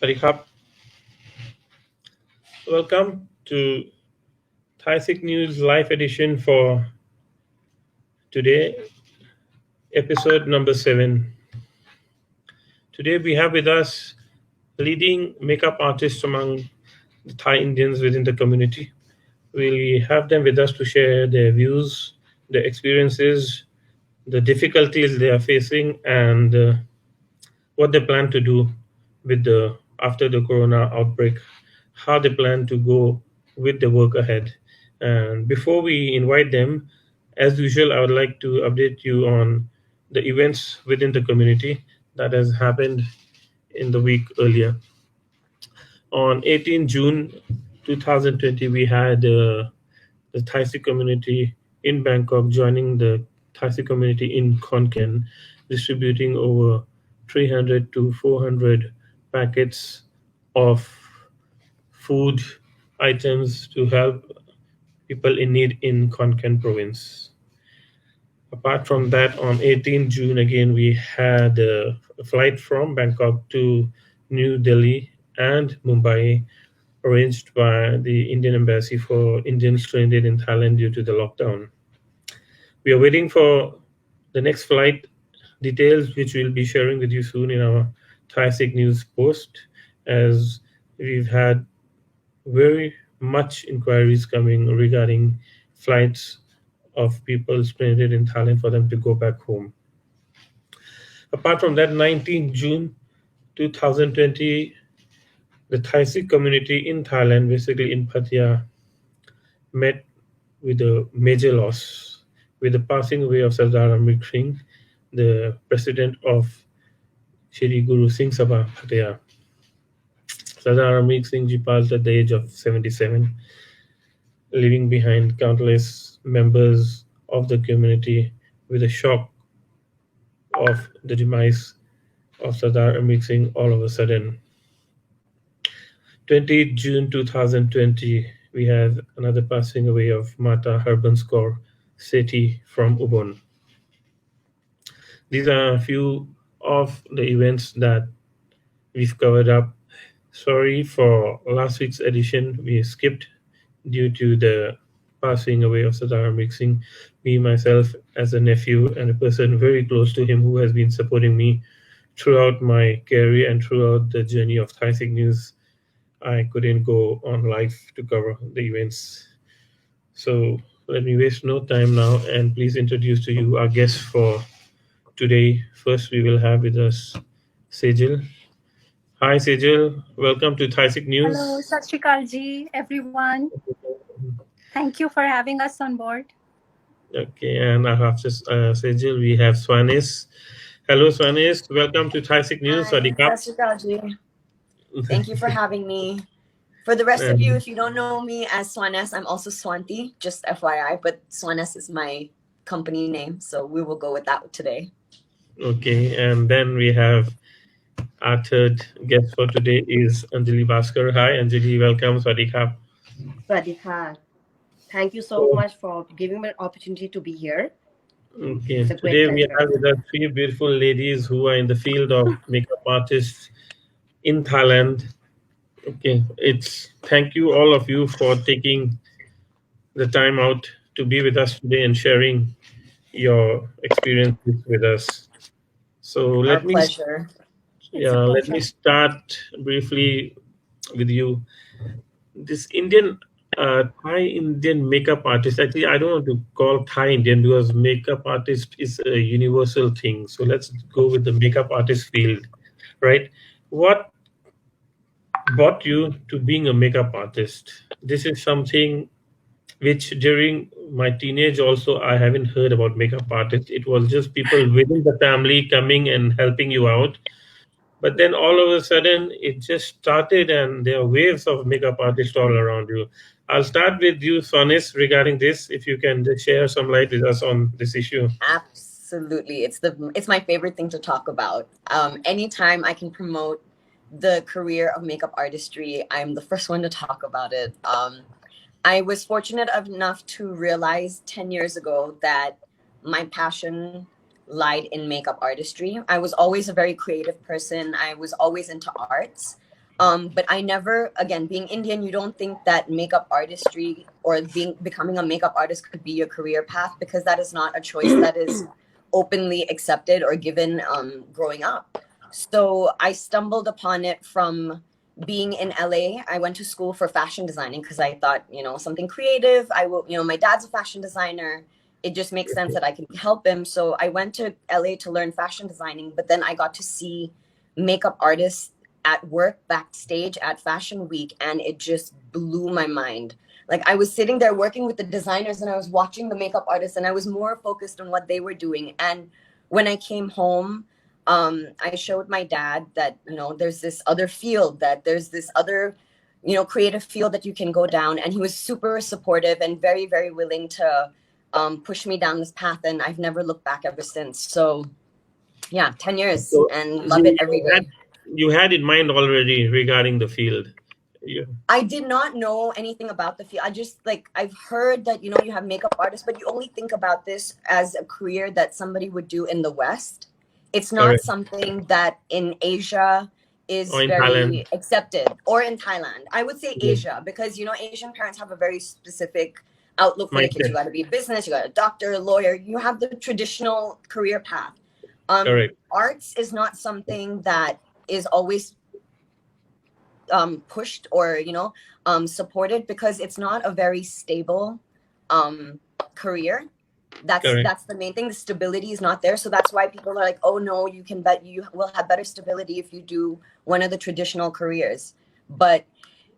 Harikap. Welcome to TSN News Live Edition for today, episode number 7. Today we have with us leading makeup artists among the Thai Indians within the community. We'll have them with us to share their views, their experiences, the difficulties they are facing, and what they plan to do with the after the corona outbreak, how they plan to go with the work ahead. And before we invite them, as usual, I would like to update you on the events within the community that has happened in the week earlier. On 18 June 2020, we had the Thai Sikh community in Bangkok joining the Thai Sikh community in Khon Kaen, distributing over 300 to 400 packets of food items to help people in need in Khon Kaen province. Apart from that, on 18 June, again, we had a flight from Bangkok to New Delhi and Mumbai arranged by the Indian Embassy for Indians stranded in Thailand due to the lockdown. We are waiting for the next flight details, which we'll be sharing with you soon in our TSN News post, as we've had very much inquiries coming regarding flights of people stranded in Thailand for them to go back home. Apart from that, 19 June 2020, the Thai Sikh community in Thailand, basically in Pattaya, met with a major loss with the passing away of Sardar Amrit Singh, the president of Shri Guru Singh Sabha Pattaya. Sardar Amrit Singh ji passed at the age of 77, leaving behind countless members of the community with a shock of the demise of Sardar Amrit Singh all of a sudden. 20 June 2020, we have another passing away of Mata Harbanskor Sethi from Ubon. These are a few of the events that we've covered up. Sorry for last week's edition, we skipped due to the passing away of Sardar Amrit Singh. Me, myself, as a nephew and a person very close to him who has been supporting me throughout my career and throughout the journey of TSN News, I couldn't go on live to cover the events. So let me waste no time now and please introduce to you our guests for today. First, we will have with us Sejal. Hi, Sejal. Welcome to TSN News. Hello, Sat Shri Akal ji, everyone. Thank you for having us on board. Okay, and after Sejal, we have Swanis. Hello, Swanis. Welcome to TSN News. Hi, Sadikap. Sat Shri Akal ji. Thank you for having me. For the rest of you, if you don't know me as Swanes, I'm also Swanti, just FYI, but Swanes is my company name, so we will go with that today. Okay, and then we have our third guest for today is Anjali Bhaskar. Hi, Anjali. Welcome. Sadikap. Swadika. Thank you so much for giving me an opportunity to be here. Okay, It's a great today we pleasure. have with us three beautiful ladies who are in the field of makeup artists in Thailand. Okay, thank you all of you for taking the time out to be with us today and sharing your experiences with us. So let me pleasure. let me start briefly with you. This Thai Indian makeup artist. Actually, I don't want to call Thai Indian because makeup artist is a universal thing. So let's go with the makeup artist field, right? What brought you to being a makeup artist? This is something which during my teenage also I haven't heard about makeup artists. It was just people within the family coming and helping you out. But then all of a sudden it just started and there are waves of makeup artists all around you. I'll start with you, Sonis, regarding this. If you can just share some light with us on this issue. Absolutely. It's my favorite thing to talk about. Anytime I can promote the career of makeup artistry, I'm the first one to talk about it. I was fortunate enough to realize 10 years ago that my passion lied in makeup artistry. I was always a very creative person. I was always into arts. But I never, again, being Indian, you don't think that makeup artistry or becoming a makeup artist could be your career path, because that is not a choice that is openly accepted or given growing up. So I stumbled upon it from being in LA. I went to school for fashion designing because I thought, something creative. I will, my dad's a fashion designer. It just makes sense that I can help him. So I went to LA to learn fashion designing, but then I got to see makeup artists at work backstage at Fashion Week, and it just blew my mind. Like, I was sitting there working with the designers and I was watching the makeup artists, and I was more focused on what they were doing. And when I came home, I showed my dad that, there's this other field, that there's this other, creative field that you can go down. And he was super supportive and very, very willing to push me down this path. And I've never looked back ever since. So yeah, 10 years So and love it every day. you had in mind already regarding the field. I did not know anything about the field. I just, I've heard that, you have makeup artists, but you only think about this as a career that somebody would do in the West. It's not Correct. something that in Asia is Or in very Thailand. accepted, or in Thailand. I would say Yeah. Asia, because, Asian parents have a very specific outlook for the kids. You Mindset. got to be a business, you got a doctor, a lawyer, you have the traditional career path. Correct. Arts is not something that is always pushed or supported, because it's not a very stable career. Correct. That's the main thing. The stability is not there. So that's why people are like, oh no, you can bet you will have better stability if you do one of the traditional careers. But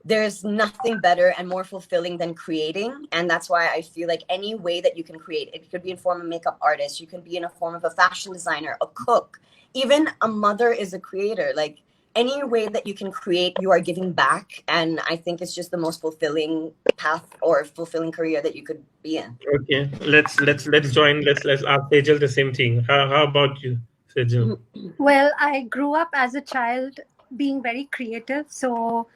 there's nothing better and more fulfilling than creating. And that's why I feel like any way that you can create, it could be in form of makeup artist, you can be in a form of a fashion designer, a cook, even a mother is a creator. Like, any way that you can create, you are giving back. And I think it's just the most fulfilling path or fulfilling career that you could be in. Okay. Let's join. Let's ask Sejal the same thing. How about you, Sejal? Well, I grew up as a child being very creative. So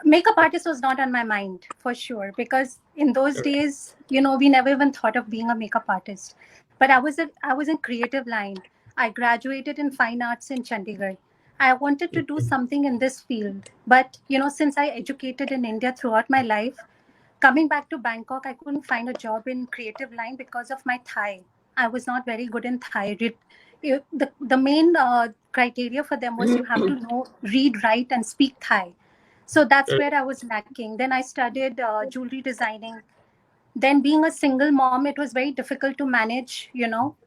makeup artist was not on my mind for sure, because in those Correct. days, we never even thought of being a makeup artist. But I was in creative line. I graduated in fine arts in Chandigarh. I wanted to do something in this field, but since I educated in India throughout my life, coming back to Bangkok, I couldn't find a job in creative line because of my Thai. I was not very good in Thai. The main criteria for them was you have to know, read, write, and speak Thai. So that's Correct. where I was lacking. Then I studied jewelry designing. Then being a single mom, it was very difficult to manage,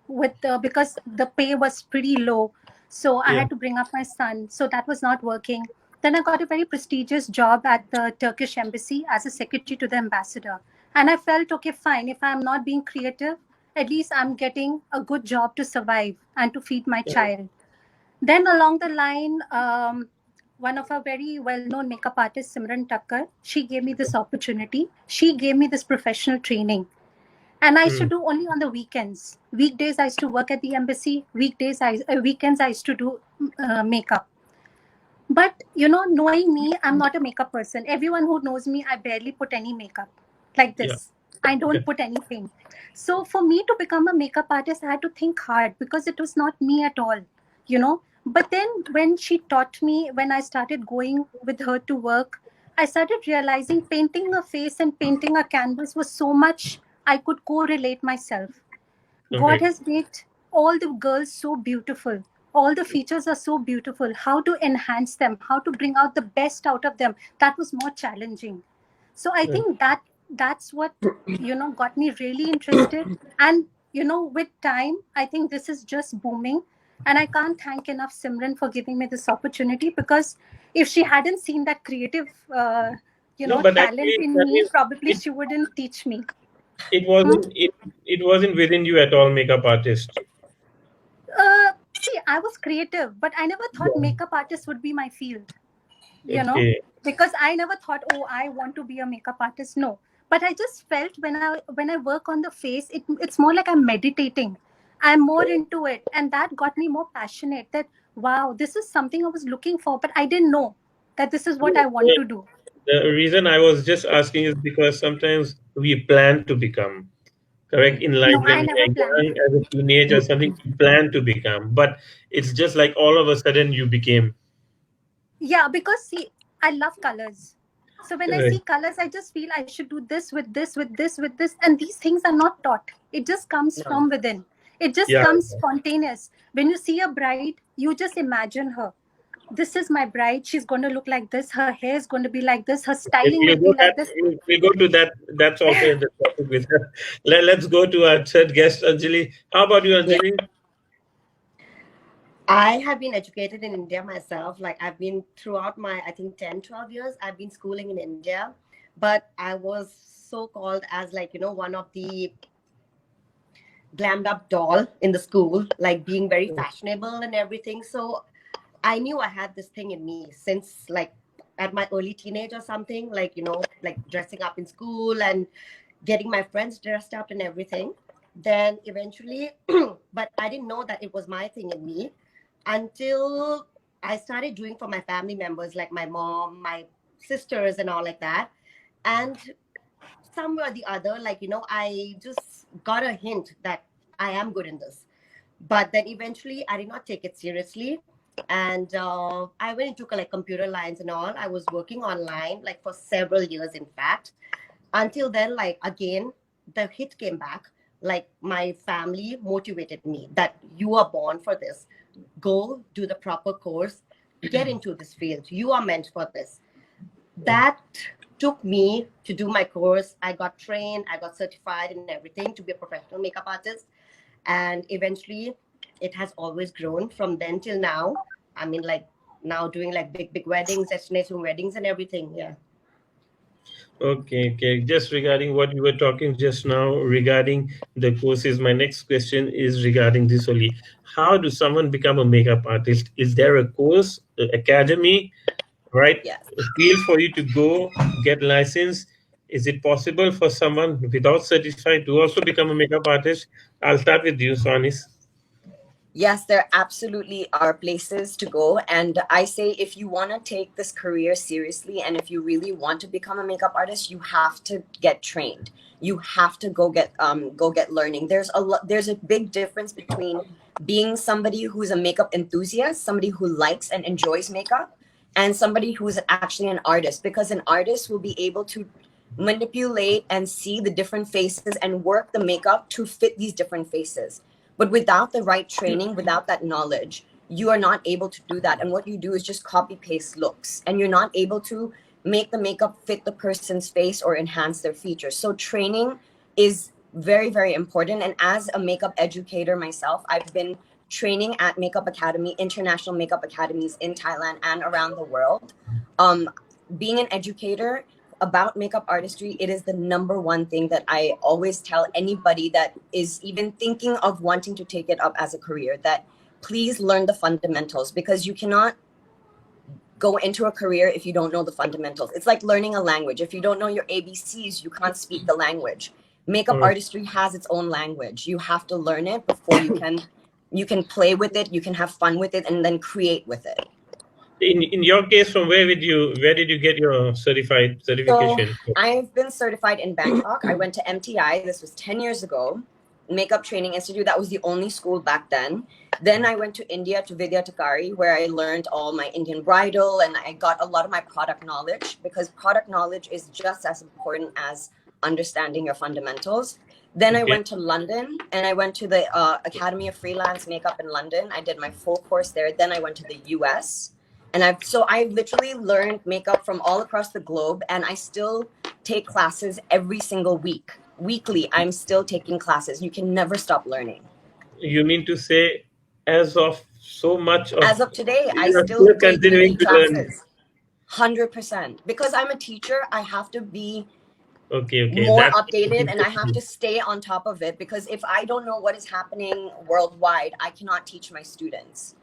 with because the pay was pretty low. So I Yeah. had to bring up my son. So that was not working. Then I got a very prestigious job at the Turkish embassy as a secretary to the ambassador. And I felt, okay, fine. If I'm not being creative, at least I'm getting a good job to survive and to feed my Correct. child. Then along the line, one of our very well-known makeup artists, Simran Tucker, she gave me this opportunity. She gave me this professional training. And I used to do only on the weekends. Weekdays, I used to work at the embassy. Weekends, I used to do makeup. But, knowing me, I'm not a makeup person. Everyone who knows me, I barely put any makeup like Yeah. this. I don't put anything. So for me to become a makeup artist, I had to think hard because it was not me at all, you know. But then when she taught me, when I started going with her to work, I started realizing painting a face and painting a canvas was so much I could correlate myself. God Correct. has made all the girls so beautiful. All the features are so beautiful. How to enhance them, how to bring out the best out of them, that was more challenging. So I Correct. think that's what got me really interested. And with time, I think this is just booming. And I can't thank enough Simran for giving me this opportunity, because if she hadn't seen that creative No, but talent actually, in that me, means probably it she wouldn't teach me. it Hmm? wasn't it it wasn't within you at all, makeup artist. See, I was creative, but I never thought Yeah. makeup artist would be my field, you know, Okay. because I never thought, oh, I want to be a makeup artist. No, but I just felt when I work on the face, it's more like I'm meditating. I'm more into it, and that got me more passionate. That wow, this is something I was looking for, but I didn't know that this is what I want The to do. the reason I was just asking is because sometimes we plan to become correct in life No, when I we never are planned. young, as a teenager, something we plan to become, but it's just like all of a sudden you became. Yeah, because see, I love colors. So when I Right. see colors, I just feel I should do this with this, with this, with this. And these things are not taught. It just comes No. from within. It just Yeah. comes spontaneous. When you see a bride, you just imagine her. This is my bride. She's going to look like this. Her hair is going to be like this. Her styling We'll will go be that. like this. We'll go to that. That's also in the topic with her. Let's go to our third guest, Anjali. How about you, Yeah. Anjali? I have been educated in India myself. Like I've been throughout my, I think 10, 12 years, I've been schooling in India. But I was so called as like, one of the glammed up doll in the school, like being very fashionable and everything. So I knew I had this thing in me since like at my early teenage or something, like, like dressing up in school and getting my friends dressed up and everything. Then eventually, but I didn't know that it was my thing in me until I started doing for my family members, like my mom, my sisters, and all like that. And somewhere or the other, like, I just got a hint that I am good in this. But then eventually, I did not take it seriously. And I went into like computer lines and all. I was working online like for several years, in fact. Until then, like again, the hit came back. Like my family motivated me that you are born for this. Go do the proper course, get into this field. You are meant for this. That took me to do my course. I got trained, I got certified and everything to be a professional makeup artist. And eventually it has always grown from then till now. I mean, like now doing like big weddings, destination weddings and everything. Yeah. Okay, okay. Just regarding what you were talking just now regarding the courses, my next question is regarding this only. How do someone become a makeup artist? Is there a course, academy, right? Yes. A field for you to go get license? Is it possible for someone without certified to also become a makeup artist? I'll start with you, Sonis. Yes, there absolutely are places to go. And I say if you want to take this career seriously and if you really want to become a makeup artist, you have to get trained. You have to go get learning. There's a big difference between being somebody who's a makeup enthusiast, somebody who likes and enjoys makeup, and somebody who's actually an artist, because an artist will be able to manipulate and see the different faces and work the makeup to fit these different faces. But without the right training, without that knowledge, you are not able to do that. And what you do is just copy paste looks, and you're not able to make the makeup fit the person's face or enhance their features. So training is very, very important. And as a makeup educator myself, I've been training at Makeup Academy, international makeup academies in Thailand and around the world. Um, Being an educator about makeup artistry, it is the number one thing that I always tell anybody that is even thinking of wanting to take it up as a career, that please learn the fundamentals, because you cannot go into a career if you don't know the fundamentals. It's like learning a language. If you don't know your ABCs, you can't speak the language. Makeup Uh, artistry has its own language. You have to learn it before you can play with it, you can have fun with it, and then create with it. in your case, from where did you get your certified So certification? I've been certified in Bangkok. I went to MTI. This was 10 years ago. Makeup Training Institute. That was the only school back then. Then I went to India to Vidya Takari, where I learned all my Indian bridal and I got a lot of my product knowledge, because product knowledge is just as important as understanding your fundamentals. Then I Okay. went to London and I went to the Academy of Freelance Makeup in London. I did my full course there. Then I went to the US. And I've literally learned makeup from all across the globe, and I still take classes every single week. Weekly, I'm still taking classes. You can never stop learning. You mean to say, as of so much of As of today, I you are still still take weekly continuing to learn? classes. 100%. Because I'm a teacher, I have to be Okay, okay, more that's updated and I have to stay on top of it, because if I don't know what is happening worldwide, I cannot teach my students.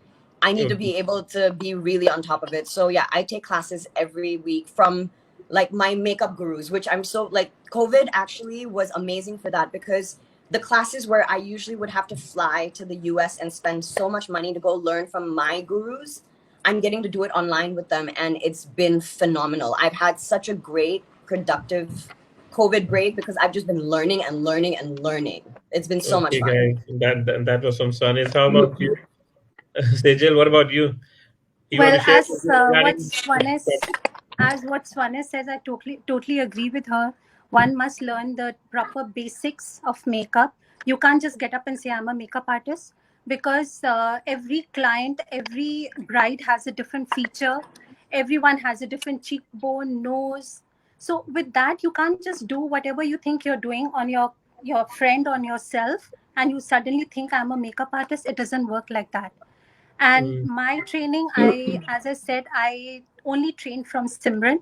I need to okay. be able to be really on top of it. So yeah, I take classes every week from like my makeup gurus, which I'm so like COVID actually was amazing for that, because the classes where I usually would have to fly to the US and spend so much money to go learn from my gurus, I'm getting to do it online with them, and it's been phenomenal. I've had such a great productive COVID break because I've just been learning and learning and learning. It's been so much Okay, fun. guys, that was from Sonis. How about you, Sejal? What about you? You want to Well, share as something what regarding? Swanis as what Swana says, I totally agree with her. One must learn the proper basics of makeup. You can't just get up and say I'm a makeup artist, because every client, every bride has a different feature. Everyone has a different cheekbone, nose. So with that, you can't just do whatever you think you're doing on your friend, on yourself, and you suddenly think I'm a makeup artist. It doesn't work like that. And Mm, my training, as I said, I only trained from Simran.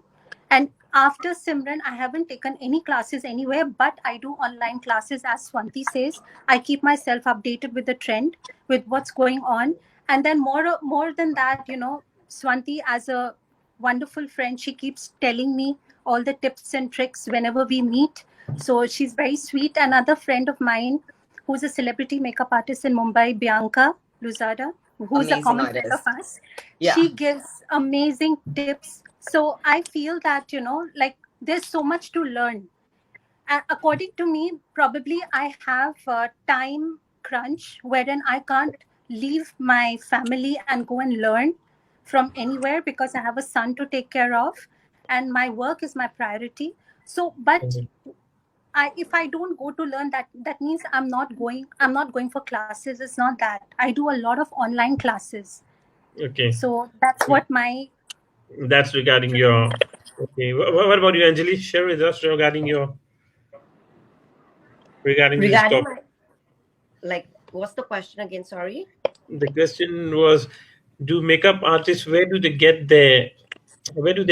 And after Simran, I haven't taken any classes anywhere, but I do online classes. As Swanti says, I keep myself updated with the trend, with what's going on. And then more than that, Swanti, as a wonderful friend, she keeps telling me all the tips and tricks whenever we meet. So she's very sweet. Another friend of mine who's a celebrity makeup artist in Mumbai, Bianca Luzada, who's a Amazing common friend of artist. us. Yeah. She gives amazing tips. So I feel that, like, there's so much to learn. According to me, probably I have a time crunch wherein I can't leave my family and go and learn from anywhere, because I have a son to take care of and my work is my priority. So, but mm, if I don't go to learn, that means I'm not going for classes. It's not that. I do a lot of online classes. okay. So that's what my That's regarding training. your. Okay. What about you, Anjali? Share with us regarding this Regarding topic. my, like, what's the question again? Sorry. The question was, do makeup artists, where do they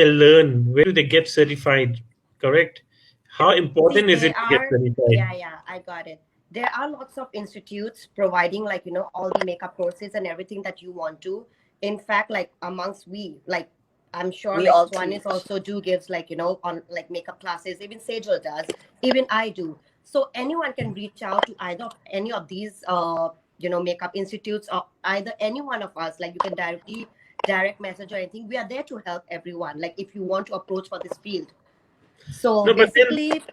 learn? Where do they get certified? Correct? How See, important is there it to get are, certified? yeah, I got it. There are lots of institutes providing, like, all the makeup courses and everything that you want to. In fact, like, amongst like, I'm sure, We like, all Swanis teach. also do gives, like, on, like, makeup classes. Even Sejal does. Even I do. So anyone can reach out to either of any of these, makeup institutes, or either any one of us. Like, you can direct message or anything. We are there to help everyone. Like, if you want to approach for this field. So No, but then basically,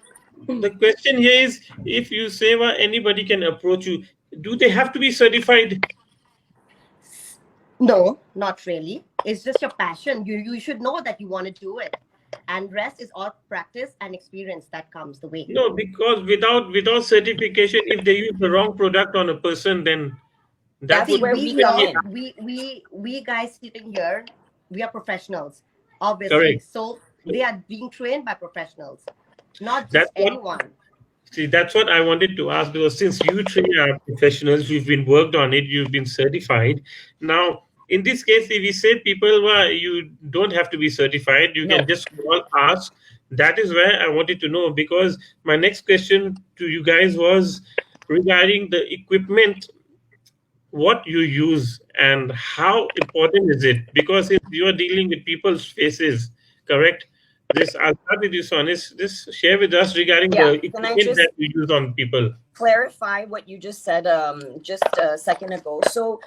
the question here is, if you say, well, anybody can approach you, do they have to be certified? no, not really. It's just your passion. You should know that you want to do it. And rest is all practice and experience that comes the way. No, because without certification, if they use the wrong product on a person, then that That's See, would where we we come really here, in. we guys sitting here, we are professionals, obviously. correct. So they are being trained by professionals, not That's just what anyone. See, that's what I wanted to ask, because since you three are professionals, you've been worked on it, you've been certified. Now, in this case, if we say people, well, you don't have to be certified, you can No. just call, ask. That is where I wanted to know, because my next question to you guys was regarding the equipment, what you use and how important is it, because if you are dealing with people's faces, correct? This, I'll start with you, Sonis. Just share with us regarding Yeah. the Can I equipment just that you use on people. clarify what you just said just a second ago? So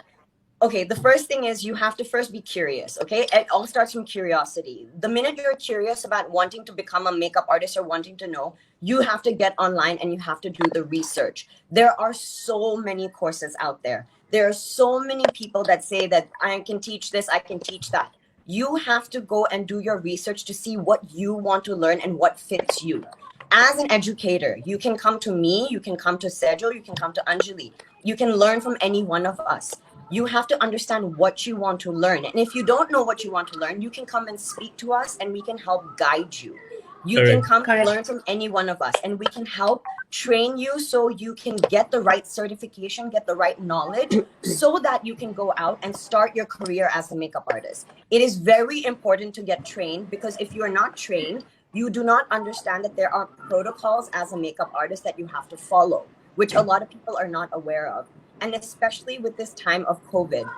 okay, the first thing is you have to first be curious. Okay, it all starts from curiosity. The minute you're curious about wanting to become a makeup artist or wanting to know, you have to get online and you have to do the research. There are so many courses out there. There are so many people that say that I can teach this, I can teach that. You have to go and do your research to see what you want to learn and what fits you. As an educator, you can come to me, you can come to Sejal, you can come to Anjali. You can learn from any one of us. You have to understand what you want to learn. And if you don't know what you want to learn, you can come and speak to us and we can help guide you. You can Correct. come and learn Correct. from any one of us and we can help train you so you can get the right certification, get the right knowledge so that you can go out and start your career as a makeup artist. It is very important to get trained because if you are not trained, you do not understand that there are protocols as a makeup artist that you have to follow, which a lot of people are not aware of. And especially with this time of COVID,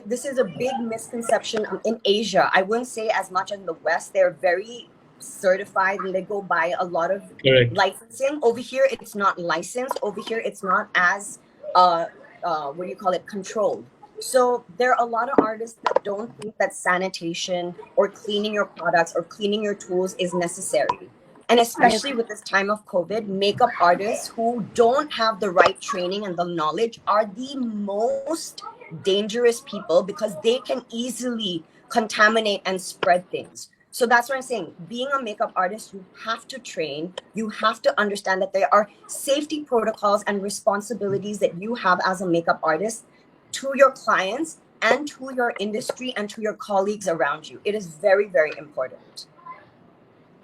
this is a big misconception in Asia. I wouldn't say as much in the West. They're very certified and they go by a lot of Correct. licensing. Over here, it's not licensed. Over here, it's not as uh, what do you call it, controlled. So there are a lot of artists that don't think that sanitation or cleaning your products or cleaning your tools is necessary. And I especially agree. with this time of COVID, makeup artists who don't have the right training and the knowledge are the most dangerous people because they can easily contaminate and spread things. So that's what I'm saying. Being a makeup artist, you have to train. You have to understand that there are safety protocols and responsibilities that you have as a makeup artist to your clients and to your industry and to your colleagues around you. It is very, very important.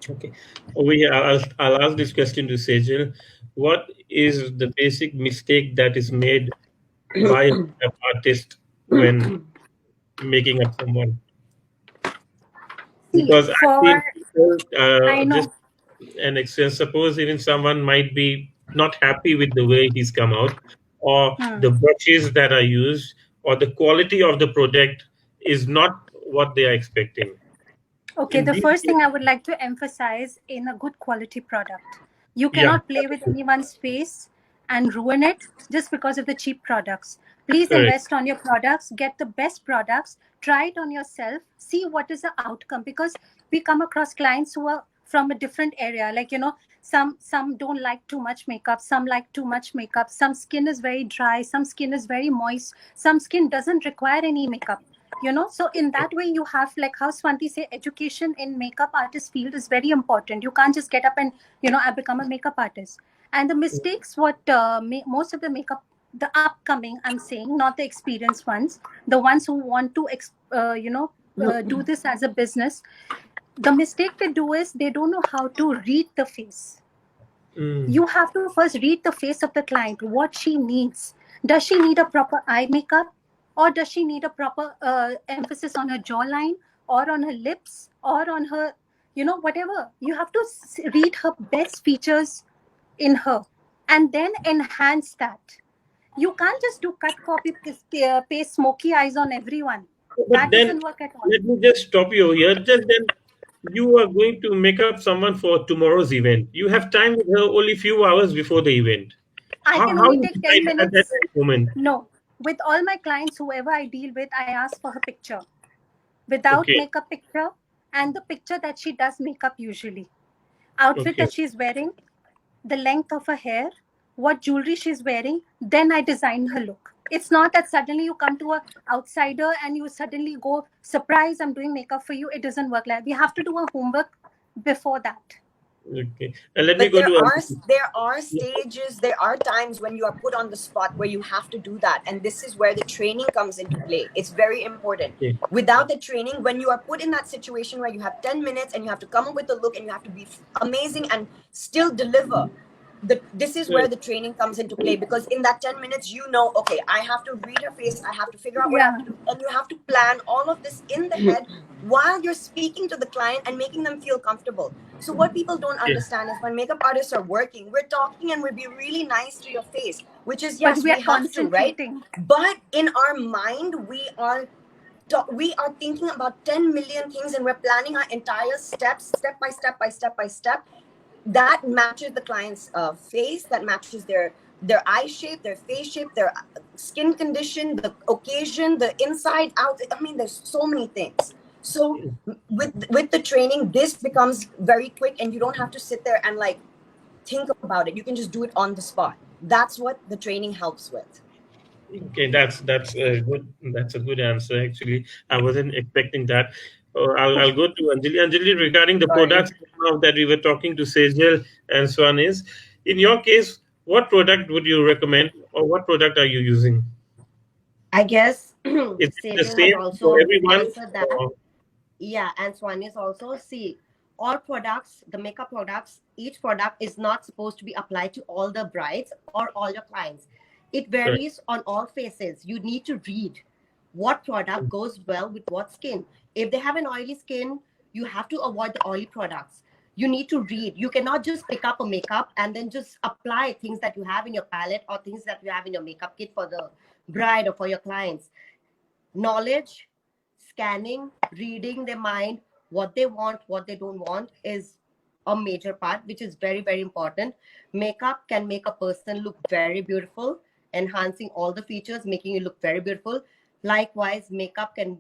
Okay. Over here, I'll ask this question to Sejal. What is the basic mistake that is made by a makeup artist when making up someone? See, Because I've for seen people, I just know. an extent, suppose even someone might be not happy with the way he's come out, or Hmm. the brushes that are used, or the quality of the product is not what they are expecting. Okay, In the these first cases, thing I would like to emphasize in a good quality product, you yeah, cannot play with anyone's face and ruin it just because of the cheap products. Please correct. invest on your products, get the best products, try it on yourself, see what is the outcome, because we come across clients who are from a different area. Like, some don't like too much makeup, some like too much makeup, some skin is very dry, some skin is very moist, some skin doesn't require any makeup. So in that way you have, like how Swanti say, education in makeup artist field is very important. You can't just get up and I become a makeup artist. And the mistakes what most of the makeup, the upcoming, I'm saying, not the experienced ones, the ones who want to do this as a business, the mistake they do is they don't know how to read the face. Mm, You have to first read the face of the client, what she needs. Does she need a proper eye makeup, or does she need a proper emphasis on her jawline, or on her lips, or on her, whatever. You have to read her best features in her, and then enhance that. You can't just do cut, copy, paste smoky eyes on everyone. but That then doesn't work at all. let me just stop you here. Just then, you are going to make up someone for tomorrow's event. You have time with her only few hours before the event. I can How only you take 10 decide at that minutes. moment? No, with all my clients, whoever I deal with, I ask for her picture, without Okay, makeup picture, and the picture that she does makeup usually, outfit okay, that she's wearing, the length of her hair, what jewelry she's wearing, then I design her look. It's not that suddenly you come to a outsider and you suddenly go, surprise, I'm doing makeup for you. It doesn't work like that. We have to do a homework before that. okay. And let me But go to there are stages, there are times when you are put on the spot where you have to do that, and this is where the training comes into play. It's very important. okay. Without the training, when you are put in that situation where you have 10 minutes and you have to come up with a look and you have to be amazing and still deliver, this is where Right. the training comes into play, because in that 10 minutes, okay, I have to read her face, I have to figure out what I have Yeah. to do, and you have to plan all of this in the head while you're speaking to the client and making them feel comfortable. So what people don't Okay. understand is when makeup artists are working, we're talking and we'll be really nice to your face, which is, But yes, we are we have to, right? concentrating. But in our mind, we are thinking about 10 million things, and we're planning our entire steps, step by step by step by step, that matches the client's face, that matches their eye shape, their face shape, their skin condition, the occasion, the inside out. I mean, there's so many things. So with the training, this becomes very quick, and you don't have to sit there and like think about it. You can just do it on the spot. That's what the training helps with. Okay, that's a good, that's a good answer. Actually, I wasn't expecting that. I'll go to Anjali. Anjali, regarding the Sorry. products now that we were talking to Sejal and Swan, is in your case, what product would you recommend, or what product are you using? I guess Is it the Sejal has same for also everyone? answered that. Or, Yeah, and Swan is also, see, all products, the makeup products, each product is not supposed to be applied to all the brides or all your clients. It correct. varies on all faces. You need to read what product goes well with what skin. If they have an oily skin, you have to avoid the oily products. You need to read. You cannot just pick up a makeup and then just apply things that you have in your palette or things that you have in your makeup kit for the bride or for your clients. Knowledge, scanning, reading their mind, what they want, what they don't want is a major part, which is very, very important. Makeup can make a person look very beautiful, enhancing all the features, making you look very beautiful. Likewise, makeup can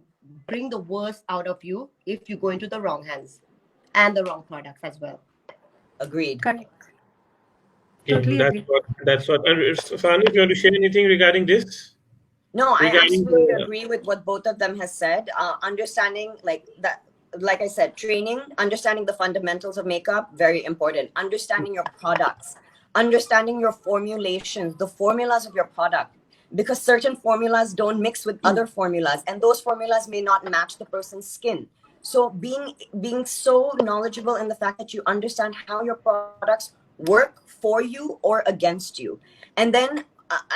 bring the worst out of you if you go into the wrong hands and the wrong products as well. Agreed. Correct. Okay, Totally agree. that's what. And Sani, do you want to share anything regarding this? No, I Regarding absolutely the agree with what both of them has said. Understanding like that, like I said, training, understanding the fundamentals of makeup, very important. Understanding your products, understanding your formulations, the formulas of your product, because certain formulas don't mix with other formulas, and those formulas may not match the person's skin. So being so knowledgeable in the fact that you understand how your products work for you or against you, and then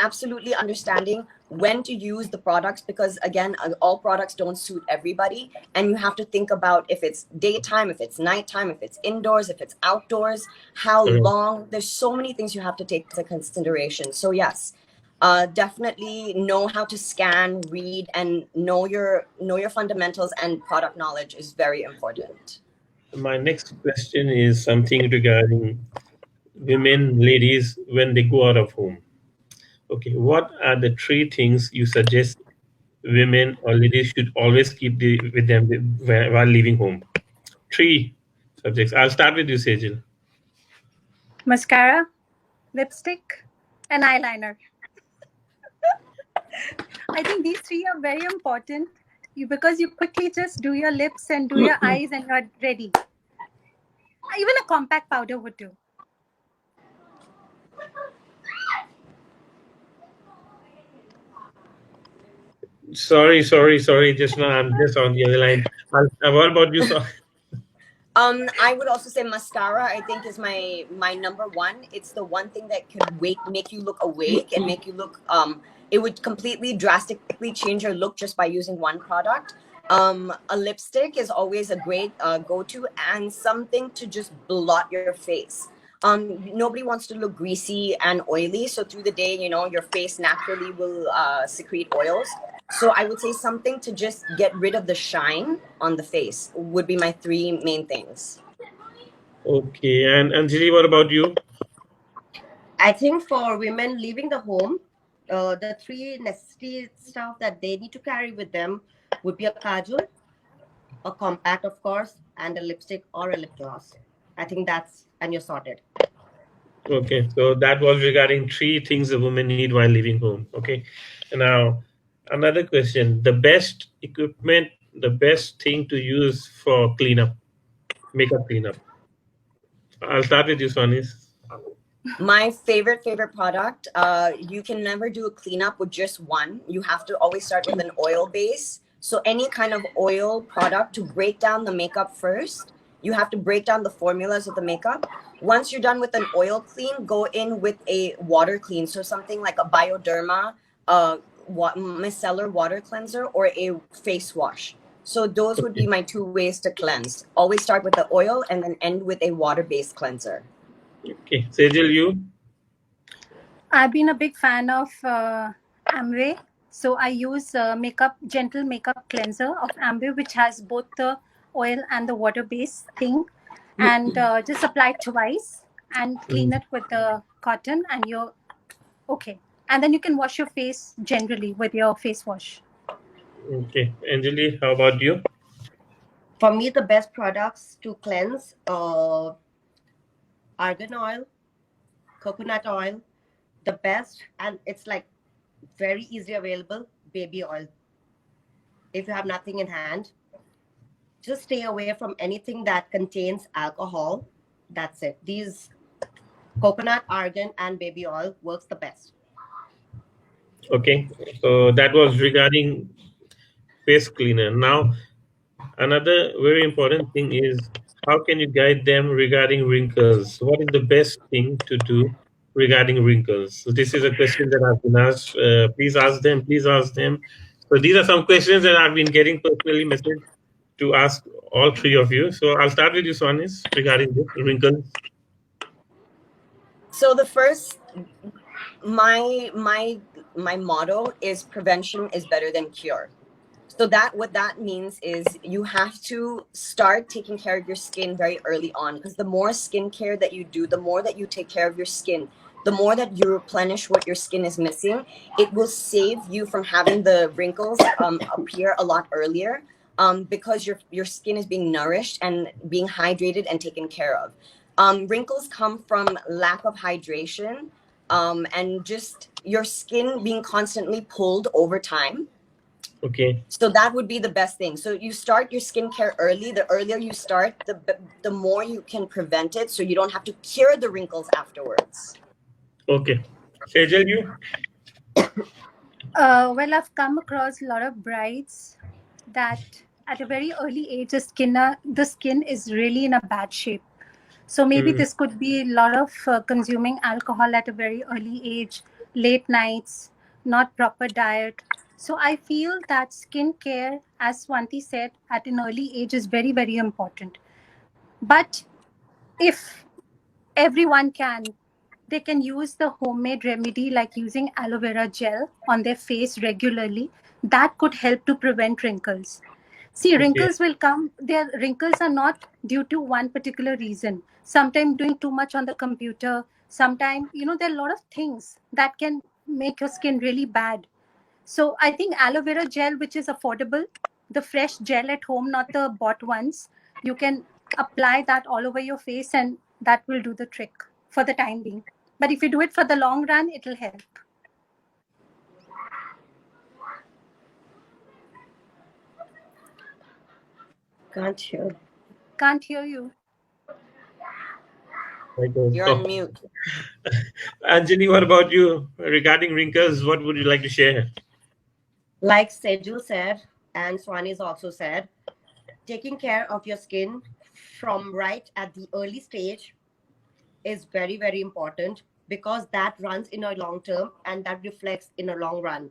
absolutely understanding when to use the products, because again, all products don't suit everybody, and you have to think about if it's daytime, if it's nighttime, if it's indoors, if it's outdoors, how Correct. long. There's so many things you have to take into consideration. So yes, definitely know how to scan, read, and know your fundamentals, and product knowledge is very important. My next question is something regarding women, ladies, when they go out of home. Okay, what are the three things you suggest women or ladies should always keep with them while leaving home? Three subjects. I'll start with you, Sejal. Mascara, lipstick, and eyeliner. I think these three are very important. Because you quickly just do your lips and do your eyes and you're ready. Even a compact powder would do. Sorry. Just now, I'm just on the other line. What about you? I would also say mascara, I think, is my number one. It's the one thing that could make you look awake and make you look it would completely drastically change your look just by using one product. A lipstick is always a great go-to, and something to just blot your face. Nobody wants to look greasy and oily, so through the day, your face naturally will secrete oils. So I would say something to just get rid of the shine on the face would be my three main things. Okay, and Anjali, what about you? I think for women leaving the home, the three necessity stuff that they need to carry with them would be a kajal, a compact, of course, and a lipstick or a lip gloss. I think and you're sorted. Okay, so that was regarding three things a woman need while leaving home. Okay, now another question: the best equipment, the best thing to use for cleanup, makeup cleanup. I'll start with you, Sonis. My favorite product, you can never do a cleanup with just one. You have to always start with an oil base. So any kind of oil product to break down the makeup first, you have to break down the formulas of the makeup. Once you're done with an oil clean, go in with a water clean. So something like a Bioderma, micellar water cleanser, or a face wash. So those would be Okay, my two ways to cleanse. Always start with the oil and then end with a water-based cleanser. okay, Sejal, you. I've been a big fan of Amway. So I use gentle makeup cleanser of Amway, which has both the oil and the water based thing. And just apply it twice and clean Mm, it with the cotton, and you're okay. And then you can wash your face generally with your face wash. okay, Anjali, how about you? For me, the best products to cleanse argan oil, coconut oil, the best, and it's like very easily available, baby oil. If you have nothing in hand, just stay away from anything that contains alcohol. That's it. These coconut, argan, and baby oil works the best. Okay, so that was regarding face cleaner. Now, another very important thing is how can you guide them regarding wrinkles? What is the best thing to do regarding wrinkles? So this is a question that I've been asked. Please ask them. Please ask them. So these are some questions that I've been getting personally message to ask all three of you. So I'll start with you, Swanis, regarding this wrinkles. So the first, my motto is prevention is better than cure. So that what that means is you have to start taking care of your skin very early on, because the more skincare that you do, the more that you take care of your skin, the more that you replenish what your skin is missing, it will save you from having the wrinkles appear a lot earlier, because your skin is being nourished and being hydrated and taken care of. Wrinkles come from lack of hydration, and just your skin being constantly pulled over time. Okay. So that would be the best thing. So you start your skincare early. The earlier you start, the more you can prevent it, so you don't have to cure the wrinkles afterwards. Okay. Sejal, you? Well, I've come across a lot of brides that at a very early age, the skin is really in a bad shape. So maybe Hmm. this could be a lot of consuming alcohol at a very early age, late nights, not proper diet. So I feel that skincare, as Swanti said, at an early age is very, very important. But if everyone can, they can use the homemade remedy like using aloe vera gel on their face regularly. That could help to prevent wrinkles. See, Okay. wrinkles will come. Their wrinkles are not due to one particular reason. Sometimes doing too much on the computer. Sometimes, there are a lot of things that can make your skin really bad. So I think aloe vera gel, which is affordable, the fresh gel at home, not the bought ones, you can apply that all over your face and that will do the trick for the time being. But if you do it for the long run, it will help. Can't hear. Can't hear you. I don't You're on know. mute. Anjali, what about you? Regarding wrinkles, what would you like to share? Like Sejul said, and Swani's also said, taking care of your skin from right at the early stage is very, very important because that runs in a long term and that reflects in a long run.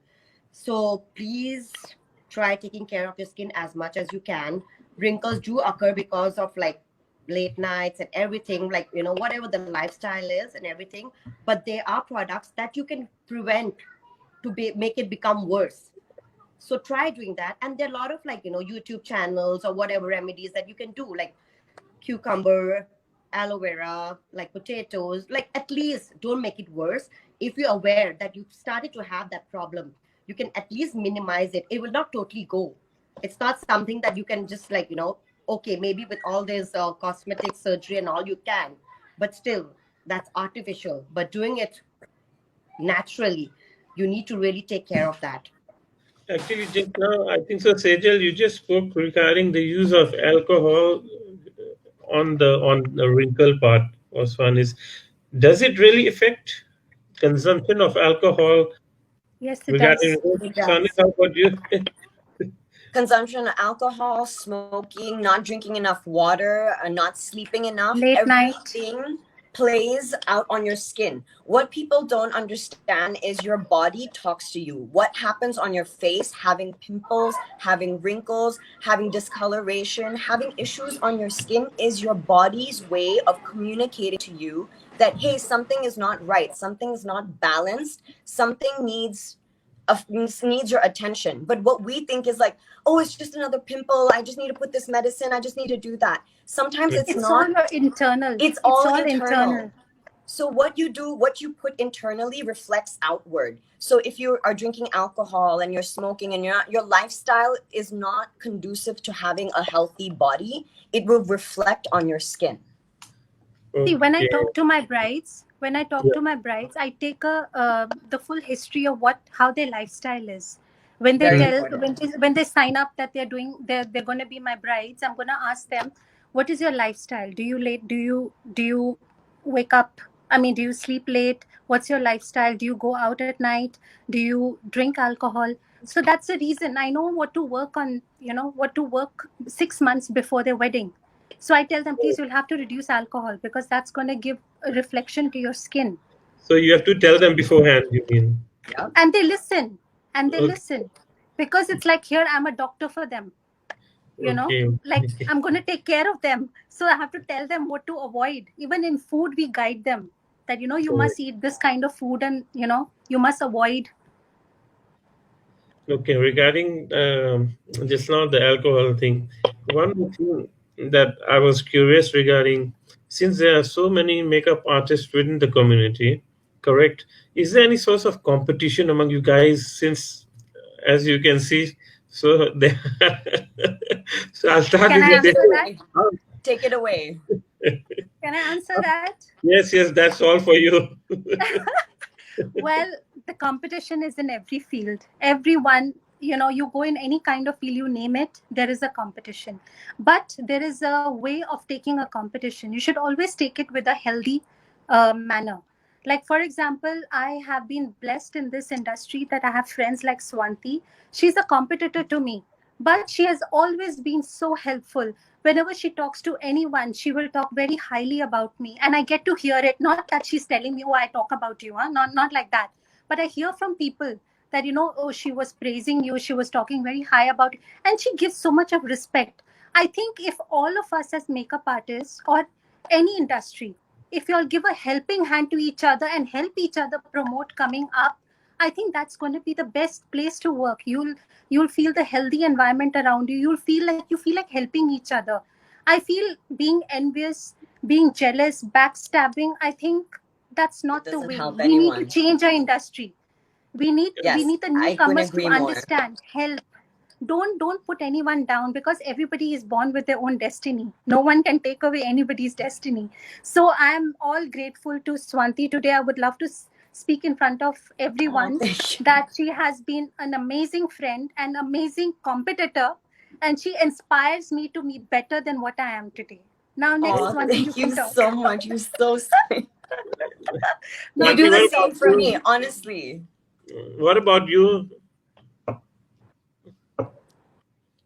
So please try taking care of your skin as much as you can. Wrinkles do occur because of like late nights and everything, like, whatever the lifestyle is and everything. But there are products that you can prevent to make it become worse. So try doing that. And there are a lot of like, YouTube channels or whatever remedies that you can do, like cucumber, aloe vera, like potatoes. Like, at least don't make it worse. If you're aware that you've started to have that problem, you can at least minimize it. It will not totally go. It's not something that you can just like, okay, maybe with all this cosmetic surgery and all you can, but still, that's artificial. But doing it naturally, you need to really take care of that. Actually, just now, I think so, Sejal, you just spoke regarding the use of alcohol on the wrinkle part. Was one is, does it really affect consumption of alcohol Yes, it regarding does. wrinkles? It Swanis, does. how about you? Consumption of alcohol, smoking, not drinking enough water, not sleeping enough, Late night. everything plays out on your skin. What people don't understand is your body talks to you. What happens on your face, having pimples, having wrinkles, having discoloration, having issues on your skin is your body's way of communicating to you that, hey, something is not right, something is not balanced, something needs your attention. But what we think is like, oh, it's just another pimple, I just need to put this medicine, I just need to do that. Sometimes it's It's all not. internal. It's It's all all internal. internal. So what you do, what you put internally reflects outward. So if you are drinking alcohol and you're smoking and your lifestyle is not conducive to having a healthy body, it will reflect on your skin. See, when I Okay. talk to my brides, Yeah. I take the full history of how their lifestyle is. When they Very Hmm. tell important. when they sign up that they're going to be my brides, I'm going to ask them, what is your lifestyle? Do you wake up? I mean, do you sleep late? What's your lifestyle? Do you go out at night? Do you drink alcohol? So that's the reason I know what to work on. What to work 6 months before their wedding. So I tell them, please, you'll have to reduce alcohol because that's going to give a reflection to your skin. So you have to tell them beforehand, you mean? Yeah. And they listen. And they Okay. listen. Because it's like, here, I'm a doctor for them. Okay. Like Okay. I'm going to take care of them. So I have to tell them what to avoid. Even in food, we guide them that, you must eat this kind of food and, you must avoid. Okay, regarding just now the alcohol thing, one thing that I was curious regarding, since there are so many makeup artists within the community, correct? Is there any source of competition among you guys? Since, as you can see, so there. So I'll start Can with I you. answer that? Absolutely. Take it away. Can I answer that? Yes, yes, that's all for you. Well, the competition is in every field. Everyone you go in any kind of field, you name it, there is a competition. But there is a way of taking a competition. You should always take it with a healthy manner. Like, for example, I have been blessed in this industry that I have friends like Swanti. She's a competitor to me, but she has always been so helpful. Whenever she talks to anyone, she will talk very highly about me, and I get to hear it. Not that she's telling me, oh, I talk about you, huh? Not like that. But I hear from people that, oh, she was praising you, she was talking very high about you, and she gives so much of respect. I think if all of us as makeup artists, or any industry, if you all give a helping hand to each other and help each other promote coming up, I think that's going to be the best place to work. You'll feel the healthy environment around you. You feel like helping each other. I feel being envious, being jealous, backstabbing, I think that's It not the doesn't way. help We need to anyone. change our industry. We Yes, need the I couldn't newcomers to agree more. understand, help. Don't put anyone down, because everybody is born with their own destiny. No one can take away anybody's destiny. So I am all grateful to Swanti today. I would love to speak in front of Oh, everyone thank you. that she has been an amazing friend, an amazing competitor, and she inspires me to be better than what I am today. Now, next, Oh, Swanti, you thank can you talk. so much. You're so sweet. Now, You do Shanti, the what please, same about for me, you? honestly. What about you,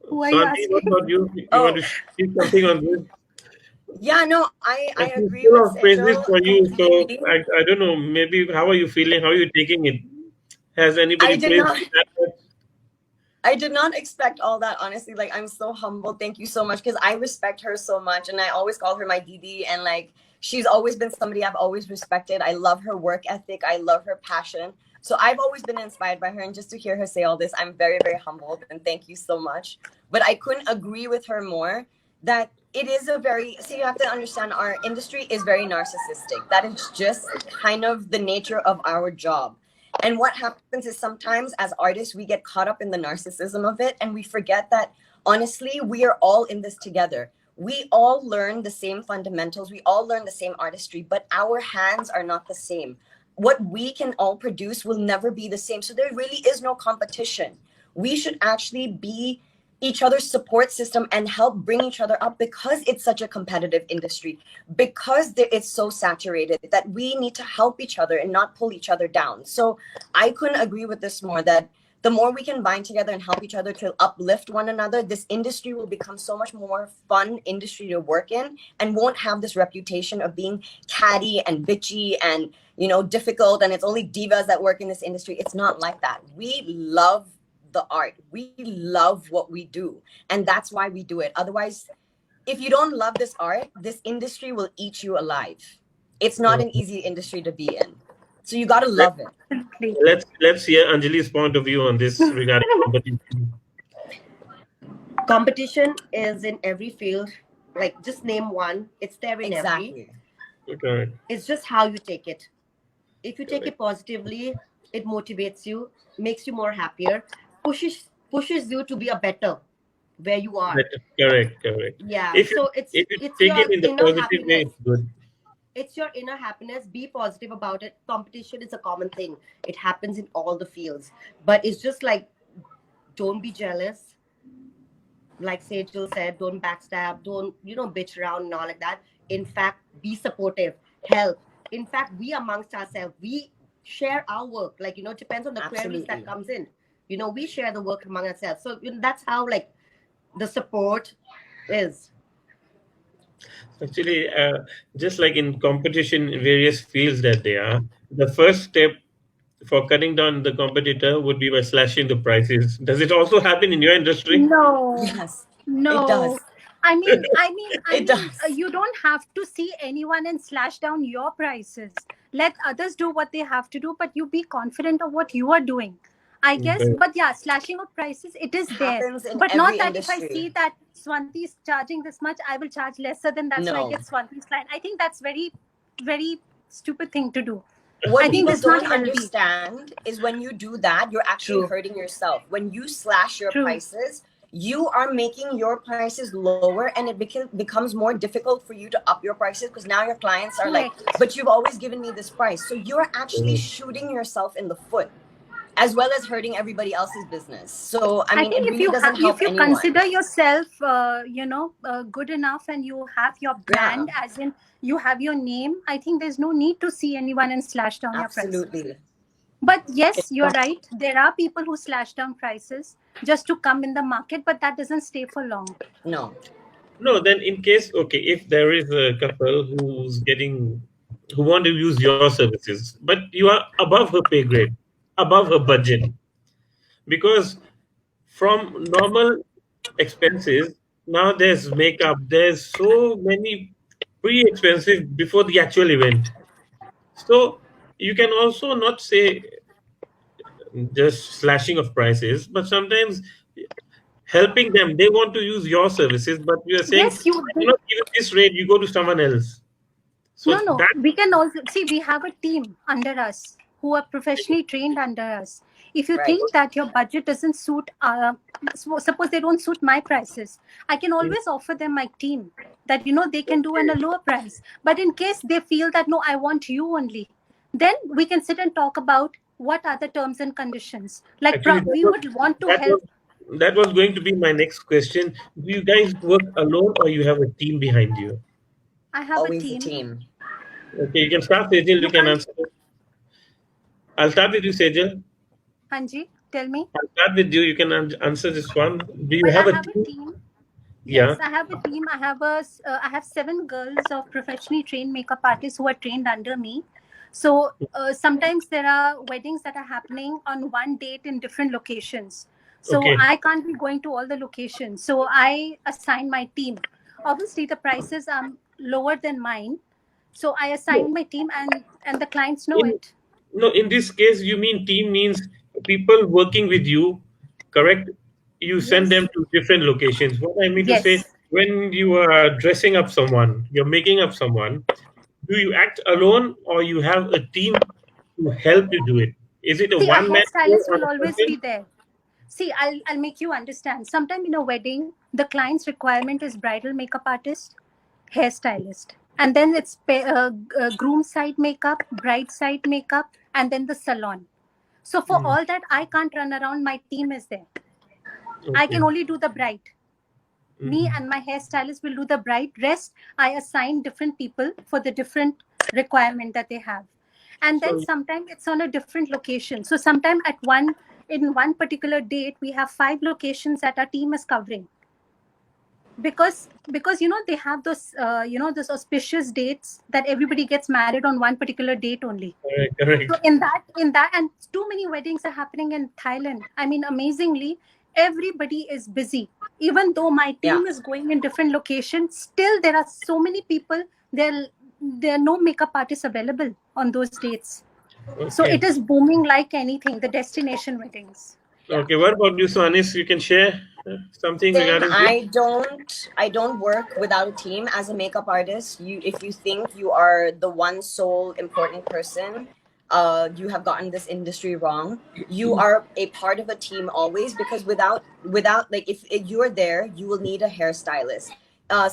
who are you Shanti? What asking? about you? You want Oh, to say something on this? yeah, no, I And she's agree full with of praises Sejal for you. So completely. I don't know. Maybe how are you feeling? How are you taking it? Has I anybody did praised not you that much? I did not expect all that, honestly. Like, I'm so humble. Thank you so much, because I respect her so much, and I always call her my Didi. And like, she's always been somebody I've always respected. I love her work ethic. I love her passion. So I've always been inspired by her. And just to hear her say all this, I'm very, very humbled. And thank you so much. But I couldn't agree with her more that it is a very, see, you have to understand our industry is very narcissistic. That is just kind of the nature of our job. And what happens is sometimes as artists, we get caught up in the narcissism of it, and we forget that honestly, we are all in this together. We all learn the same fundamentals, we all learn the same artistry, but our hands are not the same. What we can all produce will never be the same. So there really is no competition. We should actually be each other's support system and help bring each other up, because it's such a competitive industry, because it's so saturated, that we need to help each other and not pull each other down. So I couldn't agree with this more, that the more we can bind together and help each other to uplift one another, this industry will become so much more fun industry to work in, and won't have this reputation of being catty and bitchy and difficult, and it's only divas that work in this industry. It's not like that. We love the art, we love what we do, and that's why we do it. Otherwise, if you don't love this art, this industry will eat you alive. It's not an easy industry to be in. So you got to Let, love it. Absolutely. let's hear Anjali's point of view on this regarding competition. Competition is in every field. Like, just name one. It's there in every. Exactly. Correct, It's just how you take it. If you take correct, it positively, it motivates you, makes you more happier, pushes you to be a better where you are. correct, correct. Yeah. If you So it's if you it's take your it in the inner positive way, happiness. it's good. It's your inner happiness. Be positive about it. Competition is a common thing. It happens in all the fields. But it's just like, don't be jealous. Like Sejal said, don't backstab, don't, bitch around and all like that. In fact, be supportive, help. In fact, we amongst ourselves, we share our work. Like, it depends on the queries that Absolutely. comes in. We share the work among ourselves. So that's how, like, the support is. Actually, just like in competition in various fields that they are, the first step for cutting down the competitor would be by slashing the prices. Does it also happen in your industry? No, Yes, it no. does. I It mean, does. you don't have to see anyone and slash down your prices. Let others do what they have to do, but you be confident of what you are doing. I guess, Okay. but yeah, slashing of prices, it It is there. happens in But not every that if I see industry. that Swanti is charging this much, I will charge lesser than that, so I No. get Swanti's client. I think that's very, very stupid thing to do. I What think people that's not don't healthy. understand is when you do that, you're actually True. hurting yourself. When you slash your True. prices, you are making your prices lower, and it becomes more difficult for you to up your prices, because now your clients are like, Correct. but you've always given me this price. So you're actually Mhm. shooting yourself in the foot. as well as hurting everybody else's business. So I I mean, think it if really you doesn't help if you anyone. consider yourself, good enough, and you have your Yeah, brand, as in you have your name, I think there's no need to see anyone and slash down your prices. absolutely. But It's yes, you're right. There are people who slash down prices just to come in the market, but that doesn't stay for long. no. No, then in case, okay, if there is a couple who want to use your services, but you are above her pay grade, above her budget, because from normal expenses, now there's makeup, there's so many pre-expensive before the actual event. So you can also not say just slashing of prices, but sometimes helping them. They want to use your services, but you are saying, Yes, you I cannot give you this rate, you go to someone else. So no. that We can also see we have a team under us who are professionally trained under us. If you Right. think that your budget doesn't suit, suppose they don't suit my prices, I can always offer them my team that they can do at a lower price. But in case they feel that no, I want you only, then we can sit and talk about what are the terms and conditions. Like actually we would want to that help. was that was going to be my next question. Do you guys work alone or you have a team behind you? I have a Always a team. team. Okay, you can start, Sejal. You You can can't. answer. I'll start with you, Sejal. Hanji, tell me. I'll start with you. You can answer this one. Do you Well, I have a have a team? team. Yeah. Yes, I have a team. I have 7 girls of professionally trained makeup artists who are trained under me. So sometimes there are weddings that are happening on one date in different locations. So Okay. I can't be going to all the locations. So I assign my team. Obviously, the prices are lower than mine. So I assign No, my team, and the clients know in it. no, in this case, you mean team means people working with you, correct? You send Yes. them to different locations. What I mean to say, Yes. when you are dressing up someone, you're making up someone, do you act alone or you have a team to help you do it? Is it a See, a one man show hairstylist or will a always be person? there. See, I'll make you understand. Sometime in a wedding, the client's requirement is bridal makeup artist, hairstylist, and then it's groom side makeup, bride side makeup, and then the salon. So for Mm, all that, I can't run around. My team is there. I can okay. only do the bride. Me Mhm. and my hairstylist will do the bride. Rest, I assign different people for the different requirement that they have. And then So sometimes it's on a different location. So sometime in one particular date, we have 5 locations that our team is covering, because they have those auspicious dates that everybody gets married on one particular date only. correct, So correct. in that, and too many weddings are happening in Thailand. I mean, amazingly, everybody is busy. Even though my Yeah. team is going in different locations, still there are so many people. There are no makeup artists available on those dates. So Okay. it is booming like anything. The destination weddings. Yeah. Okay. What about you, Soanis? You can share something Same. regarding this? I don't work without a team as a makeup artist. You if you think you are the one sole important person, you have gotten this industry wrong. You are a part of a team always, because without like if you're there, you will need a hairstylist.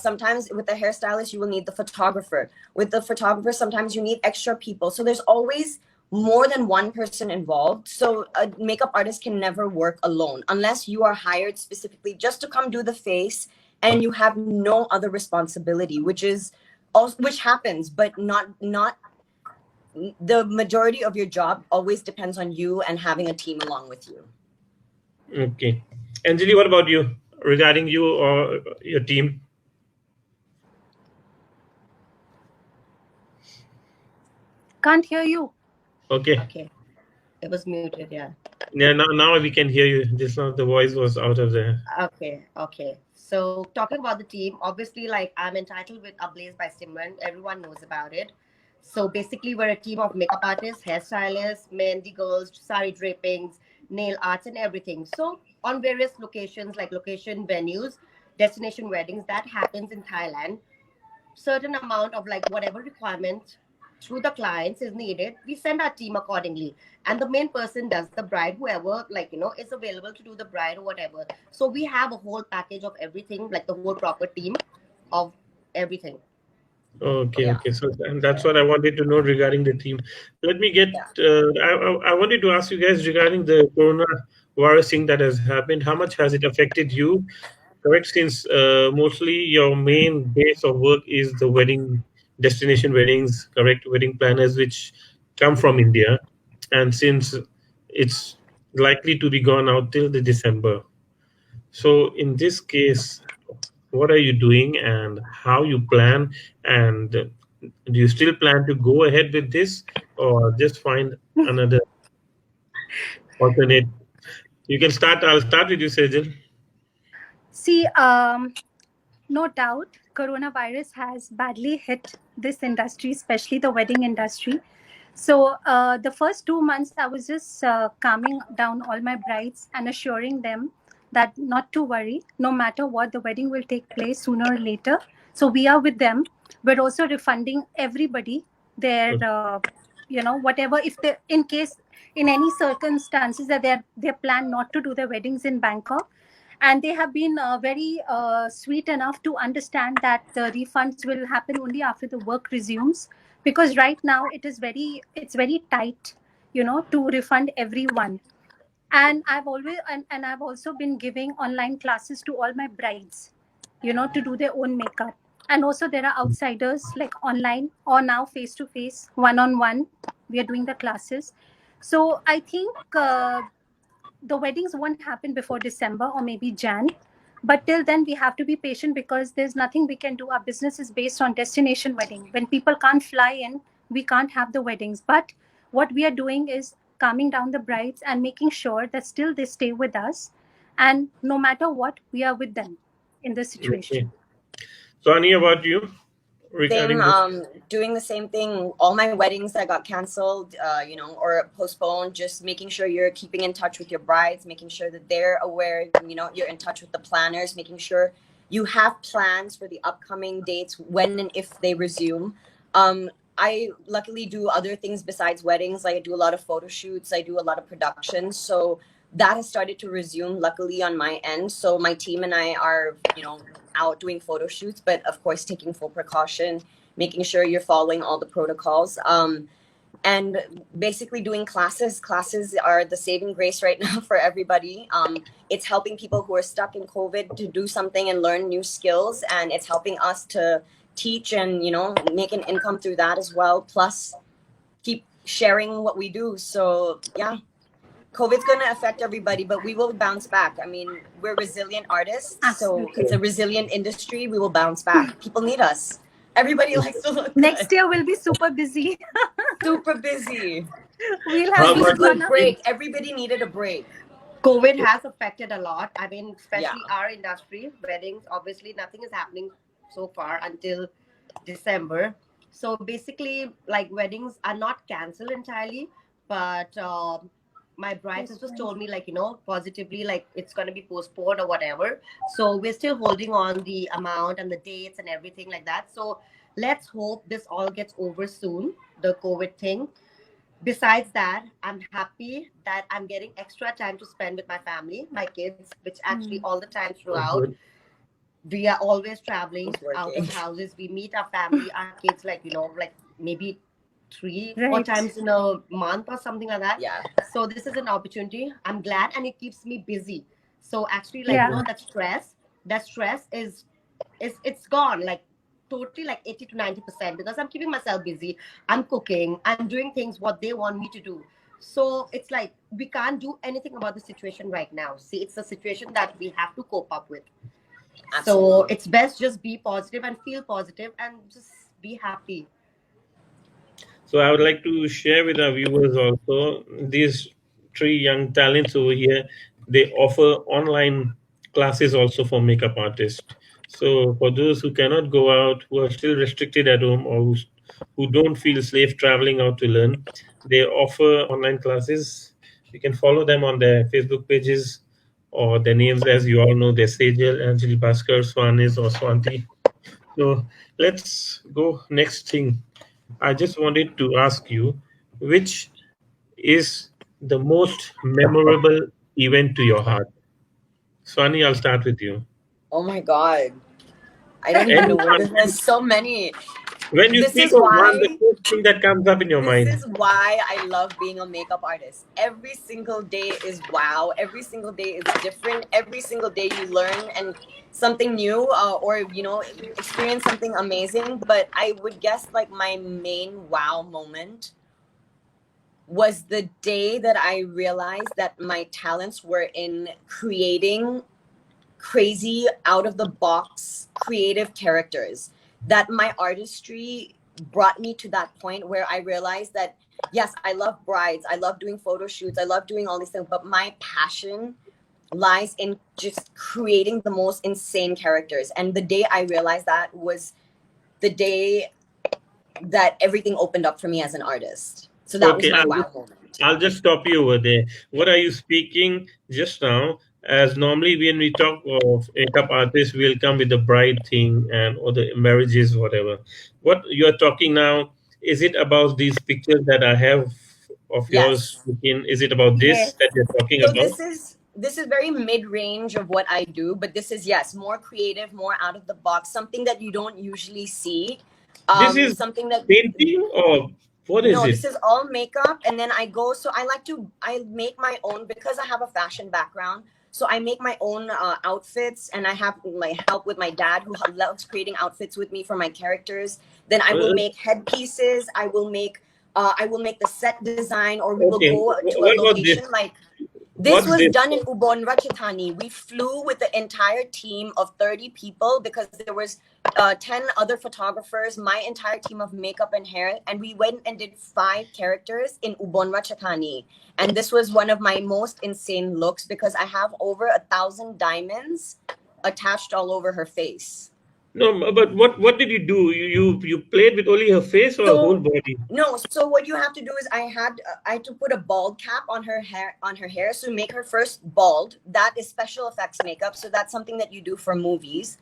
Sometimes with the hairstylist, you will need the photographer. With the photographer, sometimes you need extra people. So there's always more than one person involved. So a makeup artist can never work alone unless you are hired specifically just to come do the face and you have no other responsibility, which is also which happens, but not the majority of your job always depends on you and having a team along with you. Okay. Anjali, what about you regarding you or your team? Can't hear you. Okay. Okay, it was muted. Yeah. Yeah, now we can hear you. Just now the voice was out of there. Okay, okay. So talking about the team, obviously, like I'm entitled with Ablaze by Simran. Everyone knows about it. So basically, we're a team of makeup artists, hairstylists, mehndi girls, sari drapings, nail arts, and everything. So on various locations, like location venues, destination weddings, that happens in Thailand, certain amount of like whatever requirement through the clients is needed, we send our team accordingly, and the main person does the bride, whoever like is available to do the bride or whatever. So we have a whole package of everything, like the whole proper team of everything. Okay, Yeah, okay. So and that's what I wanted to know regarding the theme. Let me get. yeah. I wanted to ask you guys regarding the coronavirus thing that has happened. How much has it affected you? Correct, since mostly your main base of work is the wedding destination weddings, correct, wedding planners which come from India, and since it's likely to be gone out till the December. So in this case, what are you doing and how you plan, and do you still plan to go ahead with this or just find another alternate? You can start. I'll start with you, Sejal. See, no doubt, coronavirus has badly hit this industry, especially the wedding industry. So the first 2 months, I was just calming down all my brides and assuring them that not to worry, no matter what, the wedding will take place sooner or later. So we are with them. We're also refunding everybody their, whatever. If they, in case, in any circumstances that they plan not to do their weddings in Bangkok, and they have been very sweet enough to understand that the refunds will happen only after the work resumes, because right now it's very tight, to refund everyone. And I've also been giving online classes to all my brides, to do their own makeup. And also there are outsiders like online or now face to face, one on one, we are doing the classes. So I think the weddings won't happen before December or maybe Jan. But till then, we have to be patient because there's nothing we can do. Our business is based on destination wedding. When people can't fly in, we can't have the weddings. But what we are doing is calming down the brides and making sure that still they stay with us. And no matter what, we are with them in this situation. Okay. So, Ani, about you Same, regarding this? doing the same thing. All my weddings that got canceled, or postponed, just making sure you're keeping in touch with your brides, making sure that they're aware, you're in touch with the planners, making sure you have plans for the upcoming dates when and if they resume. I luckily do other things besides weddings. Like I do a lot of photo shoots, I do a lot of productions. So that has started to resume, luckily, on my end. So my team and I are, out doing photo shoots, but of course taking full precaution, making sure you're following all the protocols. And basically doing classes. Classes are the saving grace right now for everybody. It's helping people who are stuck in COVID to do something and learn new skills, and it's helping us to teach and make an income through that as well. Plus, keep sharing what we do. So yeah, COVID's going to affect everybody, but we will bounce back. I mean, we're resilient artists, so Absolutely. it's a resilient industry. We will bounce back. People need us. Everybody likes to look Next good. year, we'll be super busy. Super busy. We'll This have How was a about Rizwana. good break. Everybody needed a break. COVID has affected a lot. I mean, Yeah. especially our industry, weddings. Obviously, nothing is happening so far until December. So basically, like weddings are not canceled entirely, but my brides has just told me, like, positively, like it's going to be postponed or whatever. So we're still holding on the amount and the dates and everything like that. So let's hope this all gets over soon, the COVID thing. Besides that, I'm happy that I'm getting extra time to spend with my family, my kids, which actually Mm. all the time throughout good? we are always traveling Who's out of working? houses. We meet our family, our kids, like like maybe 3 4 Right. times in a month or something like that. Yeah. So this is an opportunity. I'm glad, and it keeps me busy. So actually, like Yeah. that stress is it's gone. Like totally, like 80 to 90%, because I'm keeping myself busy. I'm cooking. I'm doing things what they want me to do. So it's like we can't do anything about the situation right now. See, it's a situation that we have to cope up with. So Absolutely. it's best just be positive and feel positive and just be happy. So I would like to share with our viewers also these three young talents over here. They offer online classes also for makeup artists. So for those who cannot go out, who are still restricted at home, or who don't feel safe traveling out to learn, they offer online classes. You can follow them on their Facebook pages or their names, as you all know, they're Sejal, Anjali Bhaskar, Swanis, or Swanti. So let's go next thing. I just wanted to ask you, which is the most memorable event to your heart? Swani, I'll start with you. Oh my God. I don't even know Any where fun? to. There's so many. When you This speak is of one, the why first thing that comes up in your this mind. is why I love being a makeup artist. Every single day is wow. Every single day is different. Every single day you learn and something new, or experience something amazing. But I would guess like my main wow moment was the day that I realized that my talents were in creating crazy, out of the box, creative characters. That my artistry brought me to that point where I realized that, yes, I love brides, I love doing photo shoots, I love doing all these things, but my passion lies in just creating the most insane characters. And the day I realized that was the day that everything opened up for me as an artist. So that was Okay, my wow moment. I'll just stop you over there. What are you speaking just now? As normally when we talk of makeup artists, we'll come with the bride thing and or the marriages, whatever. What you're talking now, is it about these pictures that I have of yours? Yes. Is it about this Yes. that you're talking So about? this is very mid-range of what I do, but this is, yes, more creative, more out of the box, something that you don't usually see. This is Something that painting or what is No, it? this is all makeup, and then I make my own because I have a fashion background. So I make my own outfits, and I have my help with my dad who loves creating outfits with me for my characters. Then I will Uh, make headpieces. I will make the set design, or we will okay, go to a what about this? location like this What's was this? done in Ubon Ratchathani. We flew with the entire team of 30 people because there was 10 other photographers, my entire team of makeup and hair, and we went and did 5 characters in Ubon Ratchathani. And this was one of my most insane looks because I have over 1,000 diamonds attached all over her face. No, but what did you do? You played with only her face or her whole So body? no, so what you have to do is I had to put a bald cap on her hair so make her first bald. That is special effects makeup, so that's something that you do for movies.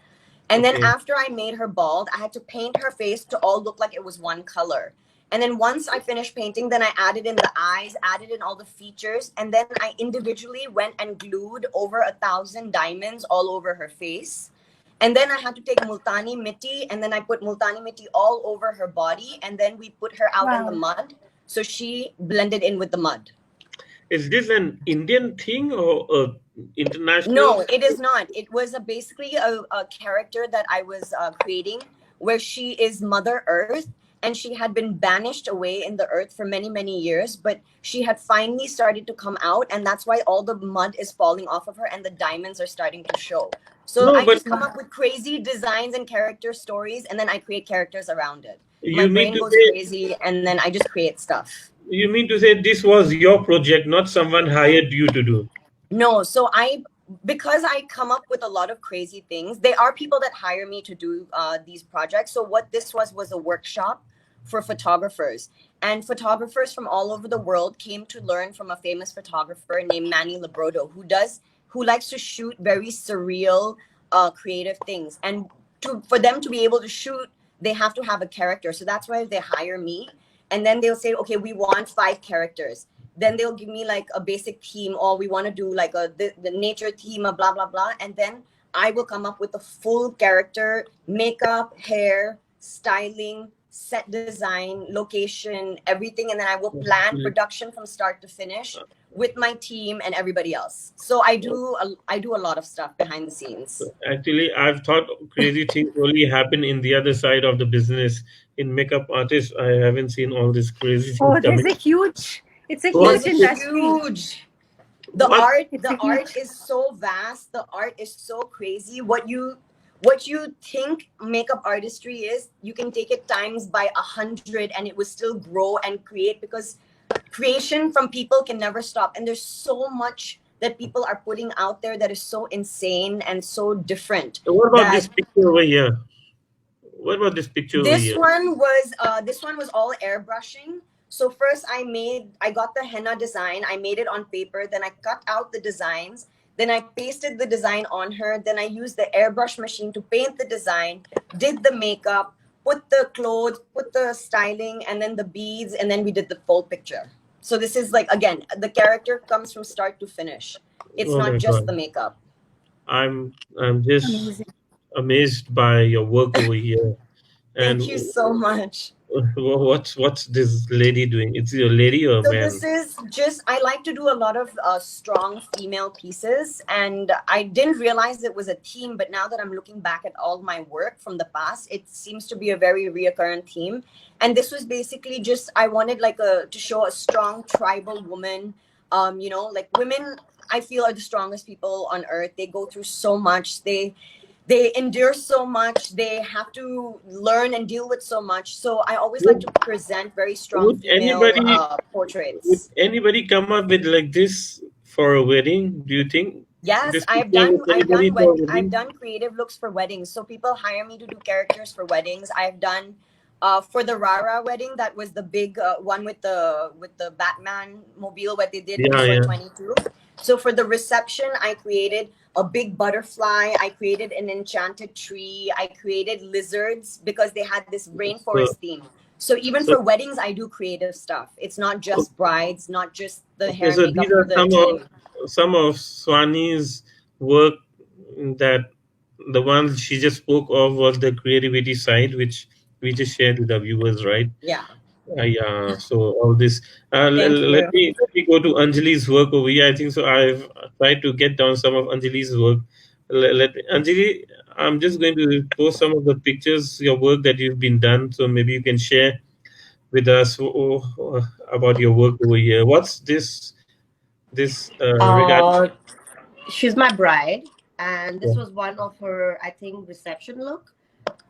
And then Okay. after I made her bald, I had to paint her face to all look like it was one color. And then once I finished painting, then I added in the eyes, added in all the features, and then I individually went and glued over 1,000 diamonds all over her face. And then I had to take multani mitti, and then I put multani mitti all over her body, and then we put her out in the Wow. mud, so she blended in with the mud. Is this an Indian thing or international? No, it is not. It was basically a character that I was creating where she is Mother Earth, and she had been banished away in the earth for many, many years, but she had finally started to come out, and that's why all the mud is falling off of her and the diamonds are starting to show. So No, I but just come up with crazy designs and character stories, and then I create characters around it. My you mean brain to goes say crazy, and then I just create stuff. this was your project, not someone hired you to do. No, so because I come up with a lot of crazy things. There are people that hire me to do these projects. So what this was a workshop for photographers, and photographers from all over the world came to learn from a famous photographer named Manny Labrodo, who likes to shoot very surreal, creative things. And for them to be able to shoot, they have to have a character. So that's why they hire me, and then they'll say, okay, we want 5 characters. Then they'll give me like a basic theme, or we want to do like the nature theme, blah blah blah, and then I will come up with a full character, makeup, hair, styling, set design, location, everything, and then I will plan production from start to finish with my team and everybody else. So I do a lot of stuff behind the scenes. Actually, I've thought crazy things only happen in the other side of the business. In makeup artists, I haven't seen all these crazy things Oh, coming. it's a Go on. huge There's a industry. huge the What? art It's the a art huge. is so vast, the art is so crazy. What you think makeup artistry is, you can take it times by 100 and it will still grow and create, because creation from people can never stop, and there's so much that people are putting out there that is so insane and so different. What about this That picture over here? What about this picture over This here? one was all airbrushing. So first I got the henna design, I made it on paper, then I cut out the designs, then I pasted the design on her, then I used the airbrush machine to paint the design, did the makeup, put the clothes, put the styling, and then the beads, and then we did the full picture. So this is like, again, the character comes from start to finish. It's Oh not my just the God. makeup. I'm just Amazing. amazed by your work over here. And Thank you so much. what's this lady doing? It's a lady or a So this man? is just, I like to do a lot of strong female pieces, and I didn't realize it was a theme. But now that I'm looking back at all my work from the past, it seems to be a very reoccurring theme. And this was basically just, I wanted like a to show a strong tribal woman. Like women, I feel are the strongest people on earth. They go through so much. They endure so much. They have to learn and deal with so much. So I always like Would to present very strong would female anybody would portraits. anybody come up with like this for a wedding? Do you think Yes, this picture with anybody for a I've wedding? done creative looks for weddings. So people hire me to do characters for weddings. I've done for the Rara wedding, that was the big one with the Batman mobile what they did Yeah, before yeah. 22. So for the reception, I created a big butterfly, I created an enchanted tree, I created lizards because they had this So rainforest theme. So even so for weddings, I do creative stuff. It's not just brides, not just the okay, hair and so these makeup for are the team. some of Swani's work that the ones she just spoke of was the creativity side, which we just shared with the viewers, right? Yeah. Yeah. So all this. Thank you. Let me go to Anjali's work over here. I think so. I've tried to get down some of Anjali's work. Anjali, I'm just going to post some of the pictures, your work that you've been done. So maybe you can share with us about your work over here. What's this regarding? Uh, she's my bride, and Yeah, this was one of her, I think, reception look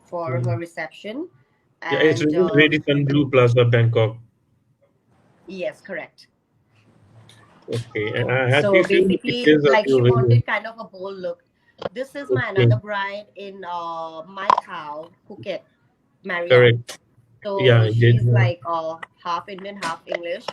for her mm. reception. Yeah, it's And written Radisson Blue Plaza, Bangkok. yes, correct. Okay, and I have So few basically, pictures of like you she over here. wanted kind of a bold look. This is my Okay, another bride in my cow, Phuket, Mariam. correct. Yeah, So I did. she's like half Indian, half English.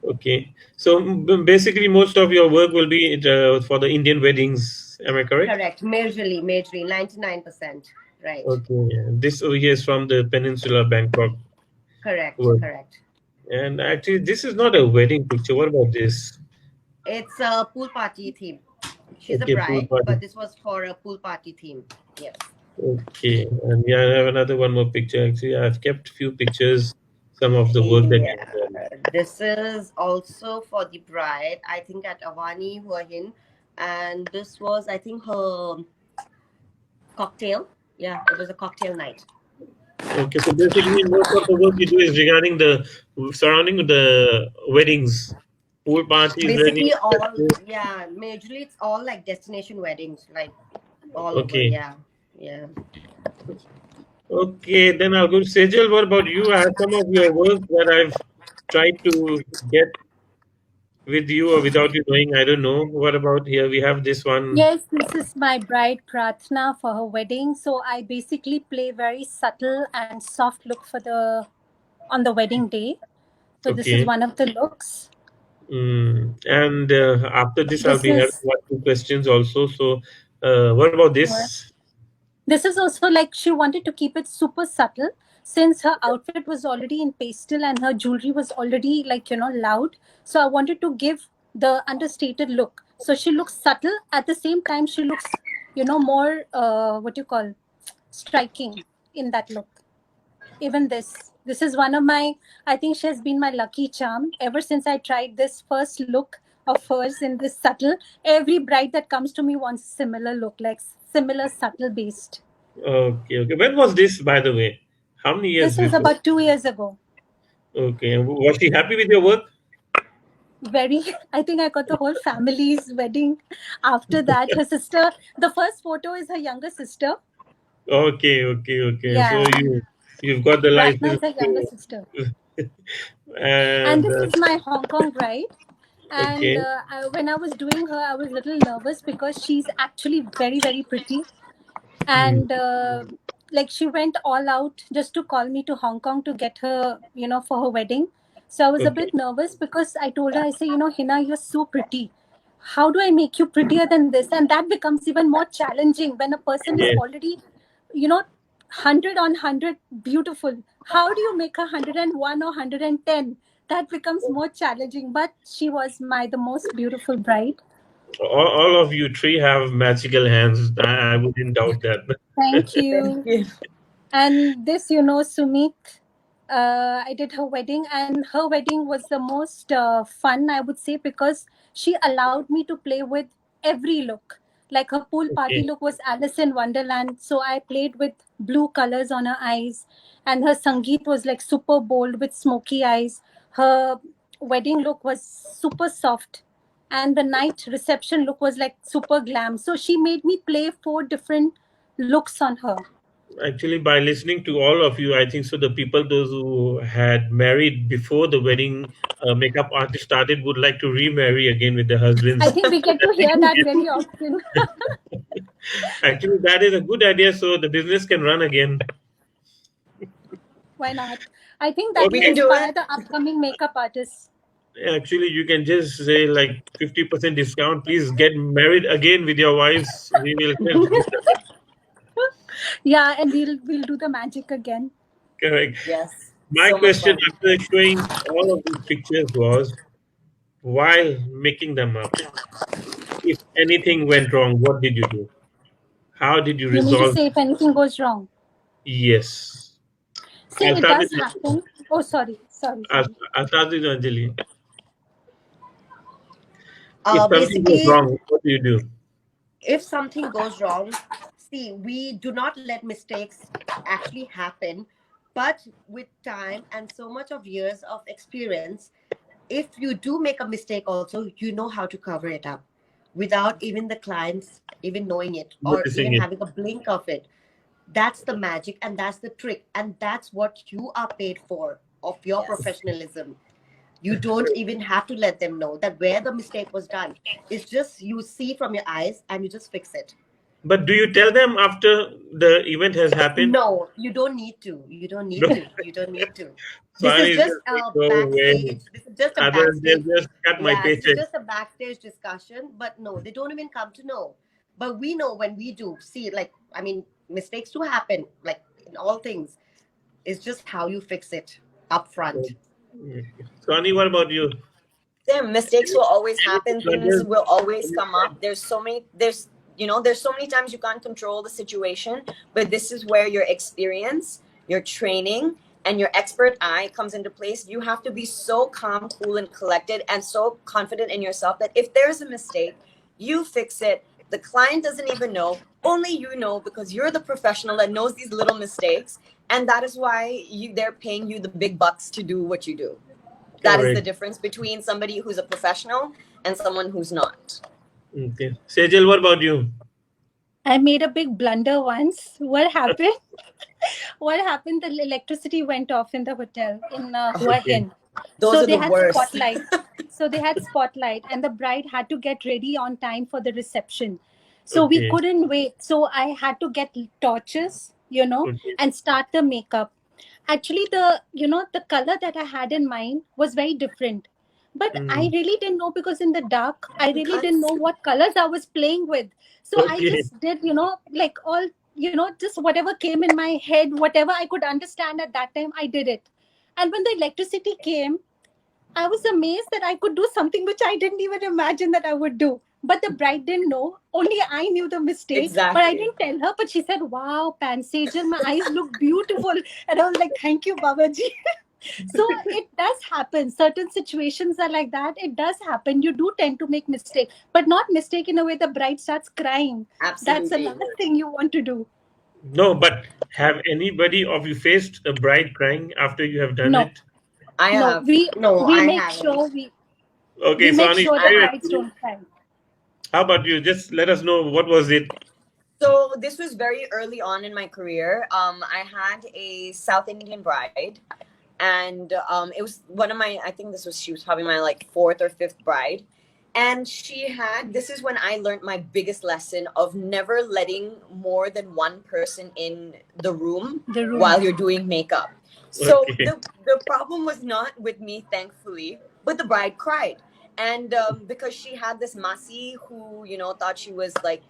Okay, so basically, most of your work will be for the Indian weddings. Am I correct? Correct. Majorly, 99%. Right. Okay, this over here is from the Peninsula Bangkok Correct. work. Correct. And actually, this is not a wedding picture. What about this? It's a pool party theme. She's a Okay, pool bride, party. but this was for a pool party theme. Yes. Okay, and yeah, I have another one more picture. Actually, I've kept few pictures, some of the work that you've Yeah. done. This is also for the bride, I think at Avani Huahin. And this was, I think, her cocktail. Yeah, it was a cocktail night. Okay, so basically, most of the work you do is regarding the surrounding the weddings, pool parties, Basically, weddings. all, yeah, majorly it's all like destination weddings, like all over. Okay, Yeah. Yeah. okay. Then I'll go to Sejal. What about you? I have some of your work that I've tried to get with you or without you knowing. I don't know. What about here? We have this one. Yes, this is my bride Prathna for her wedding. So I basically play very subtle and soft look for the on the wedding day. So this is Okay. one of the looks. And after this, I'll This be having is one, two questions also. So, what about this? This is also like she wanted to keep it super subtle since her outfit was already in pastel and her jewelry was already like, loud. So I wanted to give the understated look. So she looks subtle. At the same time, she looks, more, what you call, striking in that look. Even this is one of my, I think she has been my lucky charm ever since I tried this first look of hers in this subtle. Every bride that comes to me wants similar look, like similar subtle based. Okay, okay. When was this, by the way? How many years This was before? about 2 years ago. Okay. Was she happy with your work? Very, I think I got the whole family's wedding. After that, her sister, the first photo is her younger sister. Okay, okay, okay. So Yeah, you've got the Pratna license is her younger to, sister. And and this is my Hong Kong bride. And okay, when I was doing her, I was a little nervous because she's actually very, very pretty. mm, And like she went all out just to call me to Hong Kong to get her, for her wedding. So I was a okay, bit nervous because I told her, I say, Hina, you're so pretty. How do I make you prettier than this? And that becomes even more challenging when a person is yes. already, 100 on 100 beautiful. How do you make her 101 or 110? That becomes more challenging. But she was the most beautiful bride. All of you three have magical hands. I wouldn't doubt that. Thank Thank you. you. And this, Sumit, I did her wedding, and her wedding was the most fun, I would say, because she allowed me to play with every look. Like her pool party Okay. look was Alice in Wonderland, so I played with blue colors on her eyes, and her Sangeet was like super bold with smoky eyes. Her wedding look was super soft, and the night reception look was like super glam. So she made me play 4 different looks on her. Actually, by listening to all of you, I think so. The people, those who had married before the wedding makeup artist started, would like to remarry again with their I husbands. think we get to hear that very often. Actually, that is a good idea, so the business can run again. Why not? I think that We will can Okay. do inspire it. the upcoming makeup artists. Actually, you can just say like 50% discount. Please get married again with your wives. We will help you. Yeah, and we'll do the magic again. Correct. Yes. My So much question fun. after showing all of these pictures was, while making them up, if anything went wrong, what did you do? How did you You mean to resolve? say if anything goes wrong? Yes. See, I'll it start does with happen. Oh, sorry, sorry, I'll, sorry. I'll start with Anjali. If something goes Basically, wrong, what do you do? if something goes wrong, see, we do not let mistakes actually happen, but with time and so much of years of experience, if you do make a mistake also, you know how to cover it up without even the clients even knowing it or Noticing even it. having a blink of it. That's the magic and that's the trick, and that's what you are paid for, of your Yes. professionalism. You don't even have to let them know that where the mistake was done. It's just you see from your eyes and you just fix it. But do you tell them after the event has happened? No, you don't need to. You don't need No. to. You don't need to. This Fine is is just just like, a go away. backstage. This is just a Others, backstage. they'll just cut my Yeah, this is paycheck. just a backstage discussion. But no, they don't even come to know. But we know when we do. See, like, I mean, mistakes do happen, like in all things. It's just how you fix it up front. Okay. Sonny, what about you? Same mistakes will always Any happen. Things blunders will always on your come up. side? There's so many times you can't control the situation, but this is where your experience, your training, and your expert eye comes into place. You have to be so calm, cool, and collected, and so confident in yourself that if there's a mistake, you fix it. The client doesn't even know. Only you know, because you're the professional that knows these little mistakes, and that is why they're paying you the big bucks to do what you do. That is the Correct. difference between somebody who's a professional and someone who's not. Okay. Sejal, what about you? I made a big blunder once. What happened? What happened? The electricity went off in the hotel in Hua Okay. Hin. Those So are they the had worst. spotlight. So they had spotlight, and the bride had to get ready on time for the reception. So we Okay. couldn't wait. So I had to get torches, Okay. and start the makeup. Actually, the color that I had in mind was very different. But I Mm. really didn't know, because in the dark, I You really can't didn't know see. what colors I was playing with. So I Okay. just did, like all, just whatever came in my head, whatever I could understand at that time, I did it. And when the electricity came, I was amazed that I could do something which I didn't even imagine that I would do. But the bride didn't know. Only I knew the mistake. But I Exactly. didn't tell her. But she said, "Wow, Pansajal, my eyes look beautiful." And I was like, "Thank you, Babaji." So it does happen. Certain situations are like that. It does happen. You do tend to make mistake, but not mistake in a way the bride starts crying. That's the Absolutely. last thing you want to do. No, but have anybody of you faced a bride crying after you have done No, it? I no. have. We No, we I make haven't. sure we Okay, make Sonny, sure the I have. brides don't cry. how about you? Just let us know what was it. So this was very early on in my career. I had a South Indian bride, and it was one of my. I think she was probably my like fourth or fifth bride, and she had. This is when I learned my biggest lesson of never letting more than one person in the room The room. while you're doing makeup. So Okay. the problem was not with me, thankfully, but the bride cried, and because she had this masi who thought she was like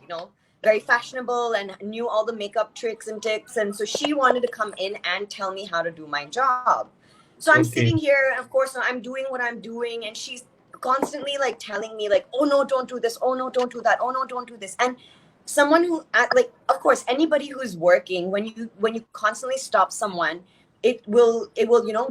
very fashionable and knew all the makeup tricks and tips, and so she wanted to come in and tell me how to do my job. So I'm sitting Okay. here, and of course I'm doing what I'm doing, and she's constantly like telling me like, oh no, don't do this, oh no, don't do that, oh no, don't do this. And someone who like, of course, anybody who's working, when you constantly stop someone, it will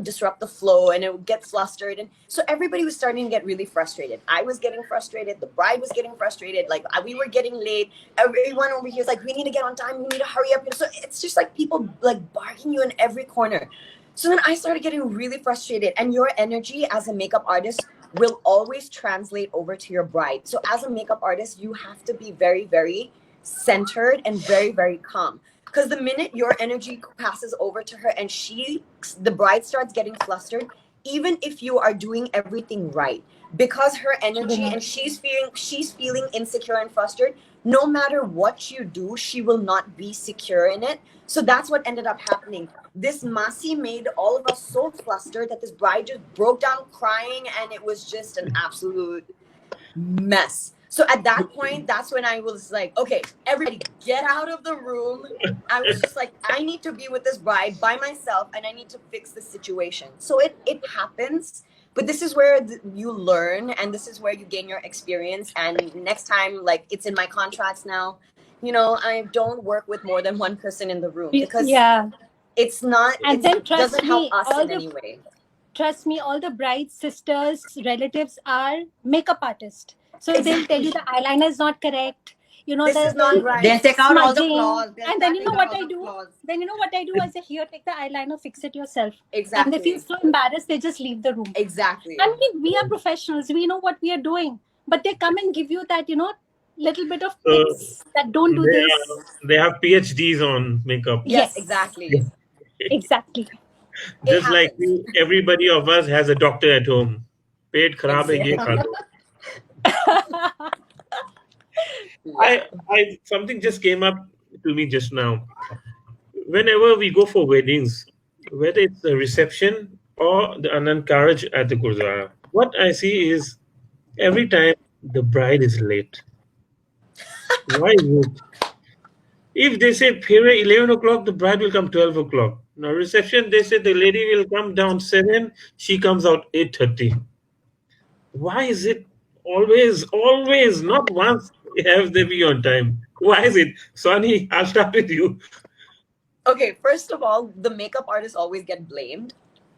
disrupt the flow, and it will get flustered. And so everybody was starting to get really frustrated. I was getting frustrated, the bride was getting frustrated, like we were getting late. Everyone over here is like, we need to get on time, we need to hurry up. So it's just like people like barking you in every corner. So then I started getting really frustrated, and your energy as a makeup artist will always translate over to your bride. So as a makeup artist, you have to be very, very centered and very, very calm. Because the minute your energy passes over to her and the bride starts getting flustered, even if you are doing everything right, because her energy and she's feeling insecure and frustrated, no matter what you do, she will not be secure in it. So that's what ended up happening. This Masi made all of us so flustered that this bride just broke down crying, and it was just an absolute mess. So at that point, that's when I was like, okay, everybody get out of the room. I was just like, I need to be with this bride by myself, and I need to fix the situation. So it happens, but this is where you learn, and this is where you gain your experience. And next time, like, it's in my contracts now, I don't work with more than one person in the room, because Yeah. it's not, And it then trust doesn't help me, us in any way. trust me, all the bride's sisters, relatives are makeup artists. So they'll tell you the eyeliner is not correct. This is not right. They'll take out all the smudging. flaws. And then you know what I do? Then you know what I do? I say, here, take the eyeliner, fix it yourself. Exactly. And they feel so embarrassed, they just leave the room. Exactly. I mean, we are professionals. We know what we are doing. But they come and give you that, little bit of tips that don't do this. They have PhDs on makeup. Yes, exactly. Exactly. Just like you, everybody of us has a doctor at home. Pet kharab hai, ye kha lo. I something just came up to me just now. Whenever we go for weddings, whether it's the reception or the Anand Karaj at the Gurdwara, what I see is every time the bride is late. Why is it? If they say here 11 o'clock, the bride will come 12 o'clock. Now reception, they say the lady will come down 7, she comes out 8:30. Why is it always, not once have they be on time? Why is it? Sonny, I'll start with you. Okay, first of all, the makeup artists always get blamed.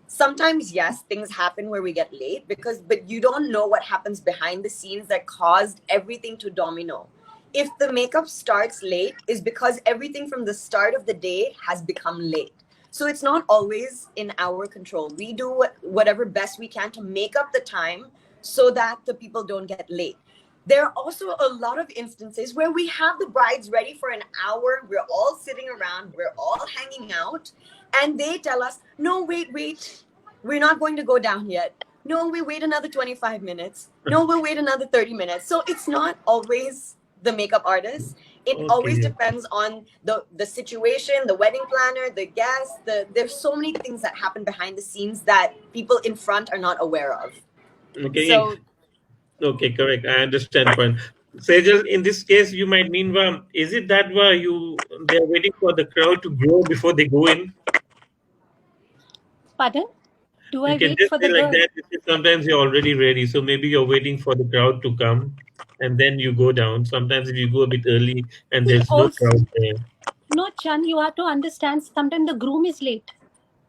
Sometimes, yes, things happen where we get late, but you don't know what happens behind the scenes that caused everything to domino. If the makeup starts late, is because everything from the start of the day has become late. So it's not always in our control. We do whatever best we can to make up the time so that the people don't get late. There are also a lot of instances where we have the brides ready for an hour. We're all sitting around, we're all hanging out, and they tell us, no, wait, we're not going to go down yet. No, we wait another 25 minutes. No, we'll wait another 30 minutes. So it's not always the makeup artist. It always depends on the situation, the wedding planner, the guests. There's so many things that happen behind the scenes that people in front are not aware of. Okay. So, okay, correct. I understand point. Sejal, in this case, you might mean, is it that they're waiting for the crowd to grow before they go in? Pardon? Do I You can wait just for say the like girl? that. Sometimes you're already ready, so maybe you're waiting for the crowd to come, and then you go down. Sometimes if you go a bit early and See, there's no also, crowd there. no, Chan, you have to understand sometimes the groom is late.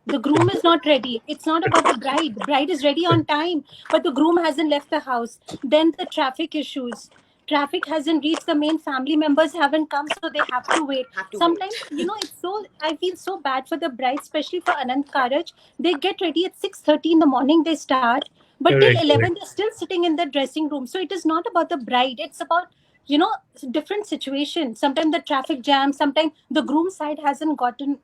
The groom is not ready. It's not about the bride. The bride is ready on time, but the groom hasn't left the house. Then the traffic issues. Traffic hasn't reached, the main family members haven't come, so they have to wait. Sometimes, it's so, I feel so bad for the bride, especially for Anand Karaj. They get ready at 6:30 in the morning, they start, but till Correct, 11, they're still sitting in the dressing room. So it is not about the bride. It's about, different situation. Sometimes the traffic jam, sometimes the groom side hasn't gotten,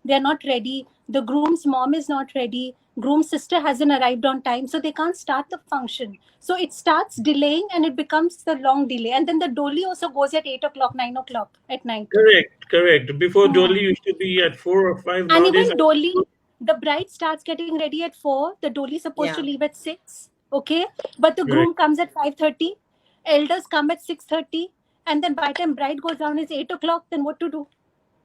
they're not ready. The groom's mom is not ready. Groom's sister hasn't arrived on time, so they can't start the function. So it starts delaying, and it becomes the long delay. And then the dolly also goes at 8 o'clock, 9 o'clock at night. Correct. Before Dolly used to be at 4 or 5. And Nowadays, even dolly, the bride starts getting ready at 4. The dolly is supposed to leave at 6. Okay, but the groom comes at 5:30. Elders come at 6:30, and then by the time bride goes down is 8 o'clock. Then what to do?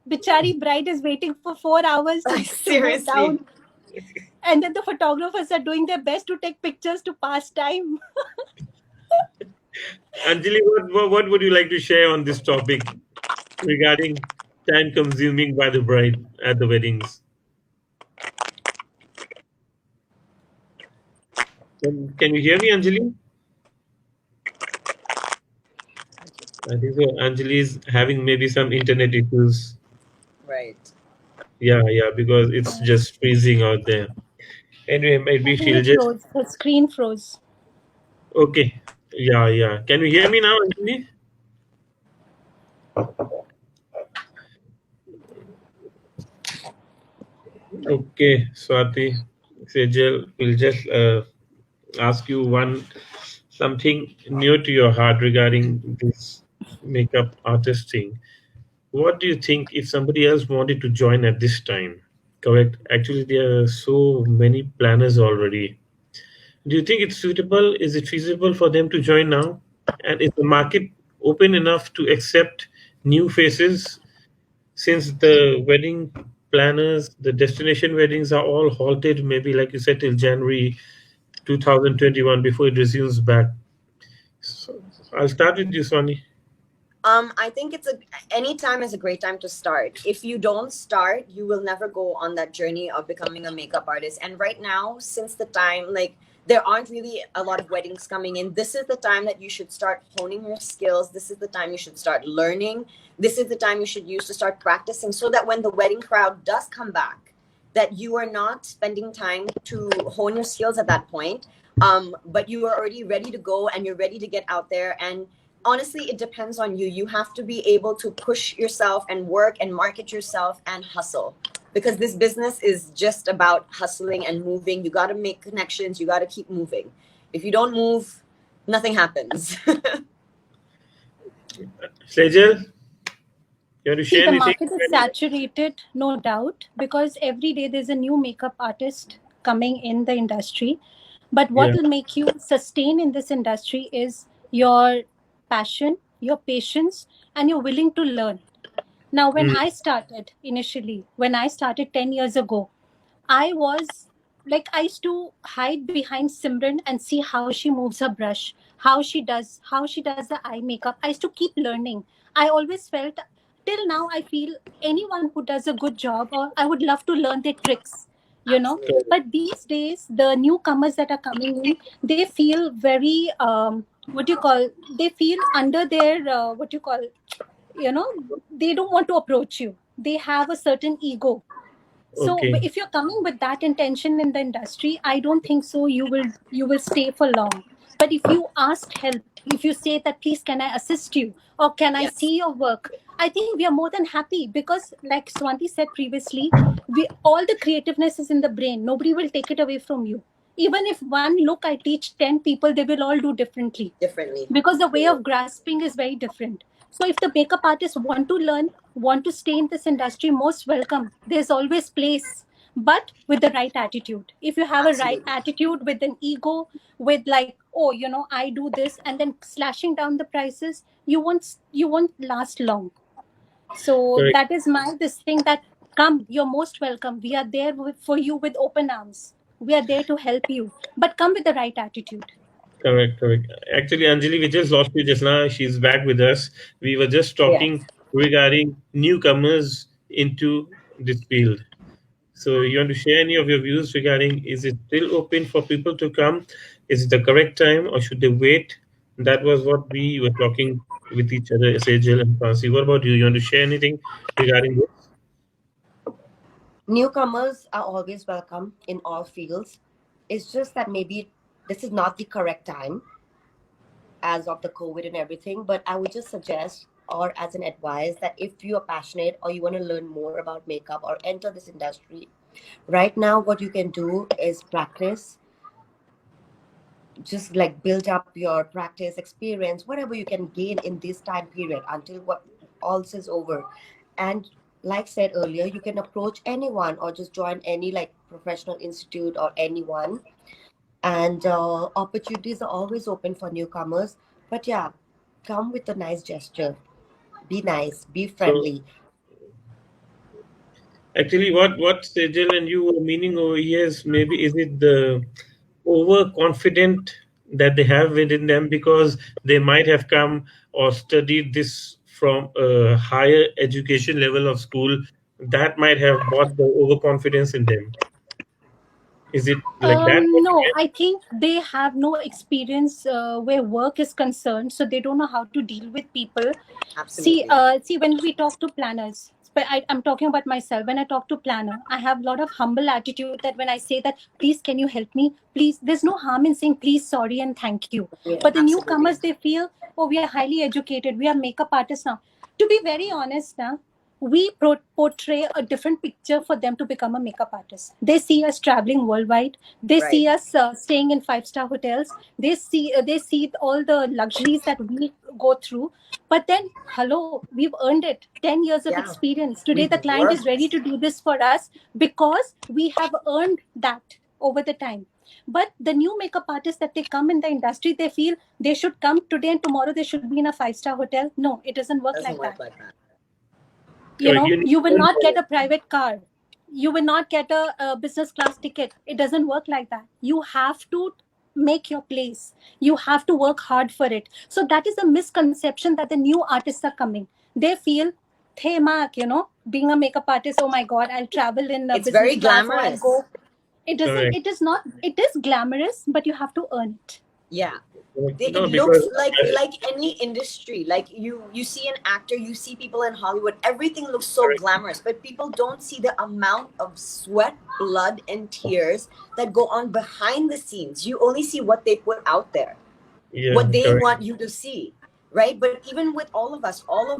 Bichari bride is waiting for 4 hours to go down. And then the photographers are doing their best to take pictures to pass time. Anjali, what would you like to share on this topic regarding time consuming by the bride at the weddings? Can you hear me, Anjali? I think so. Anjali is having maybe some internet issues. Right. Yeah, yeah, because it's just freezing out there. Anyway, maybe I think she'll it just. froze. The screen froze. Okay. Yeah, yeah. Can you hear me now, Anjali? Okay, Swati, Sejal, we'll just ask you one something near to your heart regarding this makeup artist thing. What do you think if somebody else wanted to join at this time? Correct. Actually, there are so many planners already. Do you think it's suitable? Is it feasible for them to join now? And is the market open enough to accept new faces since the wedding planners, the destination weddings are all halted, maybe like you said, till January 2021 before it resumes back? So I'll start with you, Swani. I think any time is a great time to start. If you don't start, you will never go on that journey of becoming a makeup artist. And right now, since the time like there aren't really a lot of weddings coming in, this is the time that you should start honing your skills. This is the time you should start learning. This is the time you should use to start practicing so that when the wedding crowd does come back, that you are not spending time to hone your skills at that point. But you are already ready to go and you're ready to get out there. And honestly, it depends on you. You have to be able to push yourself and work and market yourself and hustle, because this business is just about hustling and moving. You got to make connections, you got to keep moving. If you don't move, nothing happens. Sejal, you want to See, share the anything? market is saturated, no doubt, because every day there's a new makeup artist coming in the industry. But what Yeah. will make you sustain in this industry is your passion, your patience, and you're willing to learn. Now, when Mm, I started initially, when I started 10 years ago, I was like, I used to hide behind Simran and see how she moves her brush, how she does the eye makeup. I used to keep learning. I always felt, till now, I feel anyone who does a good job, or I would love to learn their tricks, you know. Absolutely. But these days, the newcomers that are coming in, they feel very, what do you call, they feel under their, what do you call, you know, they don't want to approach you. They have a certain ego. So okay. if you're coming with that intention in the industry, I don't think so you will stay for long. But if you ask help, if you say that, please, can I assist you, or can I Yes. see your work, I think we are more than happy, because like Swanti said previously, we all the creativeness is in the brain. Nobody will take it away from you. Even if one look I teach 10 people, they will all do differently, Differently. because the way of grasping is very different. So if the makeup artists want to learn, want to stay in this industry, most welcome. There's always place, but with the right attitude. If you have a right Absolutely. attitude with an ego, with like, oh, I do this, and then slashing down the prices, you won't last long. So Correct, that is my this thing, that come, you're most welcome. We are there for you with open arms. We are there to help you, but come with the right attitude. correct, correct. Actually, Anjali, we just lost you just now. She's back with us. We were just talking Yes. regarding newcomers into this field. So, you want to share any of your views regarding, is it still open for people to come? Is it the correct time, or should they wait? That was what we were talking with each other, Sejal and Fancy. What about you? You want to share anything regarding this? Newcomers are always welcome in all fields. It's just that maybe this is not the correct time as of the COVID and everything, but I would just suggest or as an advice that if you are passionate or you want to learn more about makeup or enter this industry, right now what you can do is practice, just like build up your practice experience, whatever you can gain in this time period until what all is over. And like said earlier, you can approach anyone or just join any like professional institute or anyone, and opportunities are always open for newcomers. But yeah, come with a nice gesture, be nice, be So, friendly. actually, what Sejal and you were meaning over here is, maybe is it the overconfident that they have within them, because they might have come or studied this from a higher education level of school, that might have brought the overconfidence in them. Is it like that? No, I think they have no experience where work is concerned, so they don't know how to deal with people. Absolutely. See, when we talk to planners, but I'm talking about myself. When I talk to planner, I have a lot of humble attitude. That when I say that, please, can you help me? Please, there's no harm in saying please, sorry, and thank you. Yeah, But the absolutely. newcomers, they feel, oh, we are highly educated. We are makeup artists now. To be very honest, now we portray a different picture for them to become a makeup artist. They see us traveling worldwide. They Right. see us staying in five-star hotels. They see all the luxuries that we go through. But then, hello, we've earned it. 10 years of Yeah. experience. Today, We've the client is ready worked. to do this for us because we have earned that over the time. But the new makeup artists that they come in the industry, they feel they should come today and tomorrow they should be in a five-star hotel. No, it doesn't work Doesn't like work that. like that. Correct. You need You will to not know. get a private car. You will not get a business class ticket. It doesn't work like that. You have to make your place. You have to work hard for it. So that is a misconception that the new artists are coming. They feel, hey mark, being a makeup artist, oh my god, I'll travel in a It's business very class, or I'll glamorous. go. It doesn't, Correct. it is not, it is glamorous, but you have to earn it. Yeah. No, It because looks like any industry. Like you see an actor, you see people in Hollywood, everything looks so correct. glamorous, but people don't see the amount of sweat, blood, and tears that go on behind the scenes. You only see what they put out there, Yeah, what they correct. want you to see, right? But even with all of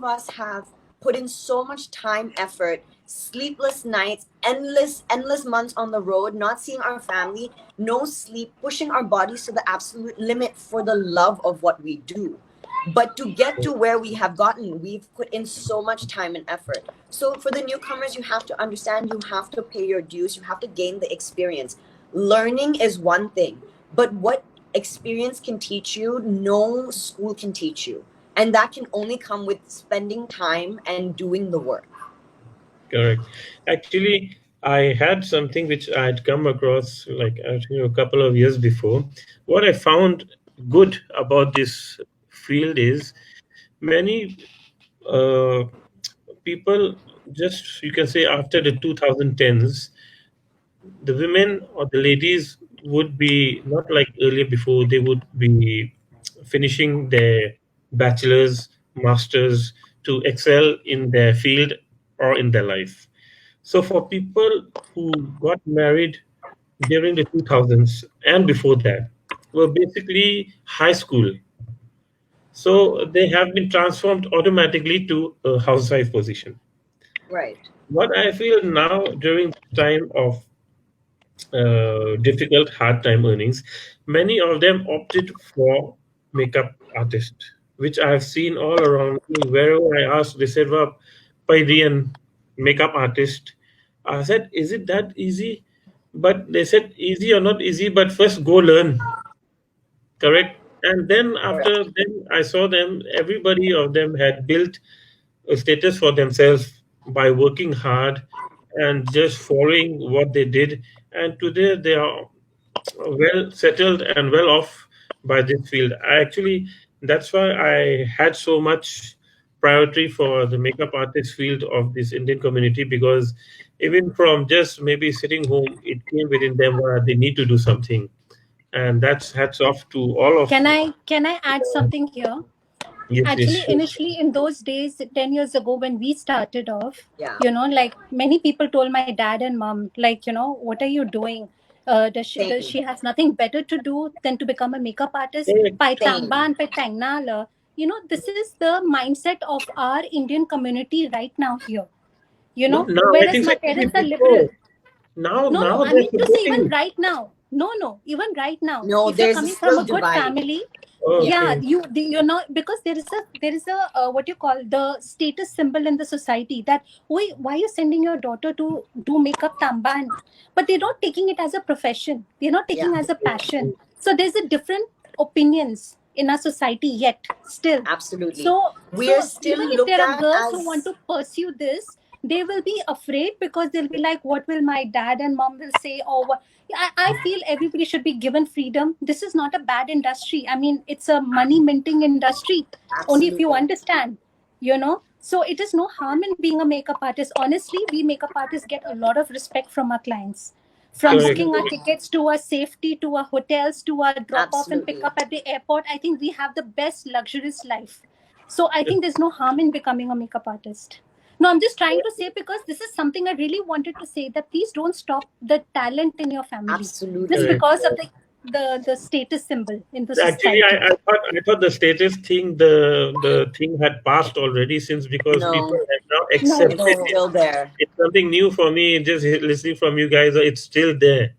us have put in so much time, effort, sleepless nights, endless months on the road, not seeing our family, no sleep, pushing our bodies to the absolute limit for the love of what we do. But to get to where we have gotten, we've put in so much time and effort. So for the newcomers, you have to understand, you have to pay your dues, you have to gain the experience. Learning is one thing, but what experience can teach you, no school can teach you. And that can only come with spending time and doing the work. Correct. Actually, I had something which I'd come across like I think a couple of years before. What I found good about this field is many uh, people, just you can say after the 2010s, the women or the ladies would be not like earlier before, they would be finishing their bachelor's, masters to excel in their field or in their life. So for people who got married during the 2000s and before that were basically high school. So they have been transformed automatically to a housewife position. Right. What I feel now during this time of difficult, hard time earnings, many of them opted for makeup artist, which I have seen all around me. Wherever I asked, they said, "Well, Paidian makeup artist." I said, "Is it that easy?" But they said, "Easy or not easy, but first go learn." Correct. And then Correct. after then, I saw them. Everybody of them had built a status for themselves by working hard and just following what they did. And today they are well settled and well off by this field. I actually, that's why I had so much priority for the makeup artist field of this Indian community, because even from just maybe sitting home, it came within them where they need to do something. And that's hats off to all of. Can I add something here? Yes, yes, Actually, sure. initially in those days, 10 years ago, when we started off, Yeah. like many people told my dad and mom, like, what are you doing? Does Same. she has nothing better to do than to become a makeup artist? Correct. Pai Same. tamban, pai tangna la. This is the mindset of our Indian community right now here. Not now. I Whereas think my so. Even parents are liberal. before. Now, No, now I they're mean to say even supporting. right now. No, no, even right now. No, If you're there's a coming from still a good divide. family, Oh, Yeah. yeah, okay. you're not, because there is a what you call the status symbol in the society that, why are you sending your daughter to do makeup tamban? But they're not taking it as a profession. They're not Yeah. taking as a passion. So there's a different opinions in our society yet still. Absolutely. So We are even still if looked there are at girls who want as to pursue this, they will be afraid because they'll be like, what will my dad and mom will say, or what. I feel everybody should be given freedom. This is not a bad industry. I mean, it's a money minting industry, only if you Absolutely. understand, so it is no harm in being a makeup artist. Honestly, we makeup artists get a lot of respect from our clients, from Correct. booking our Absolutely. tickets to our safety to our hotels to our drop off and pick Absolutely. up at the airport. I think we have the best luxurious life. So I think there's no harm in becoming a makeup artist. No, I'm just trying to say, because this is something I really wanted to say, that please don't stop the talent in your family just Absolutely. Correct. because of the status symbol in the Actually, society. I thought the status thing, the thing had passed already, since because people No, have now No, it's accepted no, it. still there. It's something new for me. Just listening from you guys, it's still there.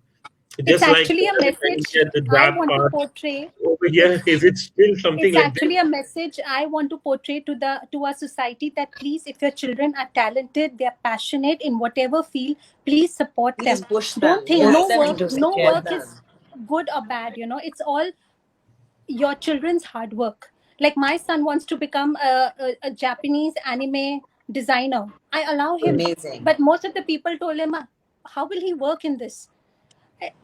it's Just like actually a message the I dark want to part portray. over here, It's is it still something it's like this? actually a message I want to portray to our society, that please, if your children are talented, they're passionate in whatever field, please support Please them. push them. Don't think Yes, no Yes, work we do no support support. work them. is good or bad. It's all your children's hard work. Like my son wants to become a Japanese anime designer. I allow him, Amazing. but most of the people told him, how will he work in this?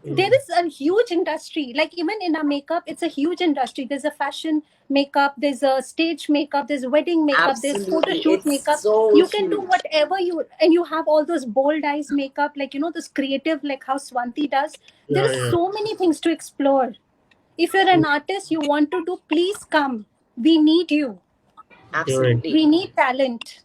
There Mm. is a huge industry. Like even in our makeup, it's a huge industry. There's a fashion makeup, there's a stage makeup, there's wedding makeup, there's photo Absolutely. shoot It's makeup. so You can do huge. whatever and you have all those bold eyes makeup, like this creative, like how Swanti does. There Yeah, are yeah. so many things to explore. If you're an artist, you want to do, please come. We need you. Correct. Absolutely. We need talent.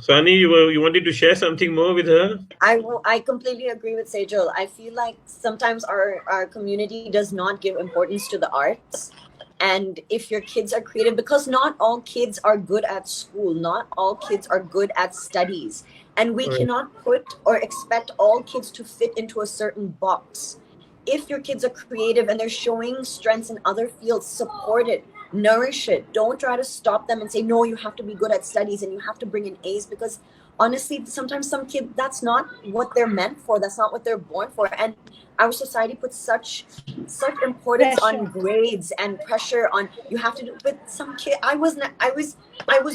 Sunny, you wanted to share something more with her? I completely agree with Sejal. I feel like sometimes our community does not give importance to the arts. And if your kids are creative, because not all kids are good at school, not all kids are good at studies. And we Correct. cannot put or expect all kids to fit into a certain box. If your kids are creative and they're showing strengths in other fields, support it, nourish it. Don't try to stop them and say, no, you have to be good at studies and you have to bring in A's, because honestly, sometimes some kids, that's not what they're meant for, that's not what they're born for. And our society puts such importance on Pressure. grades and pressure on, you have to do. But some kid, I was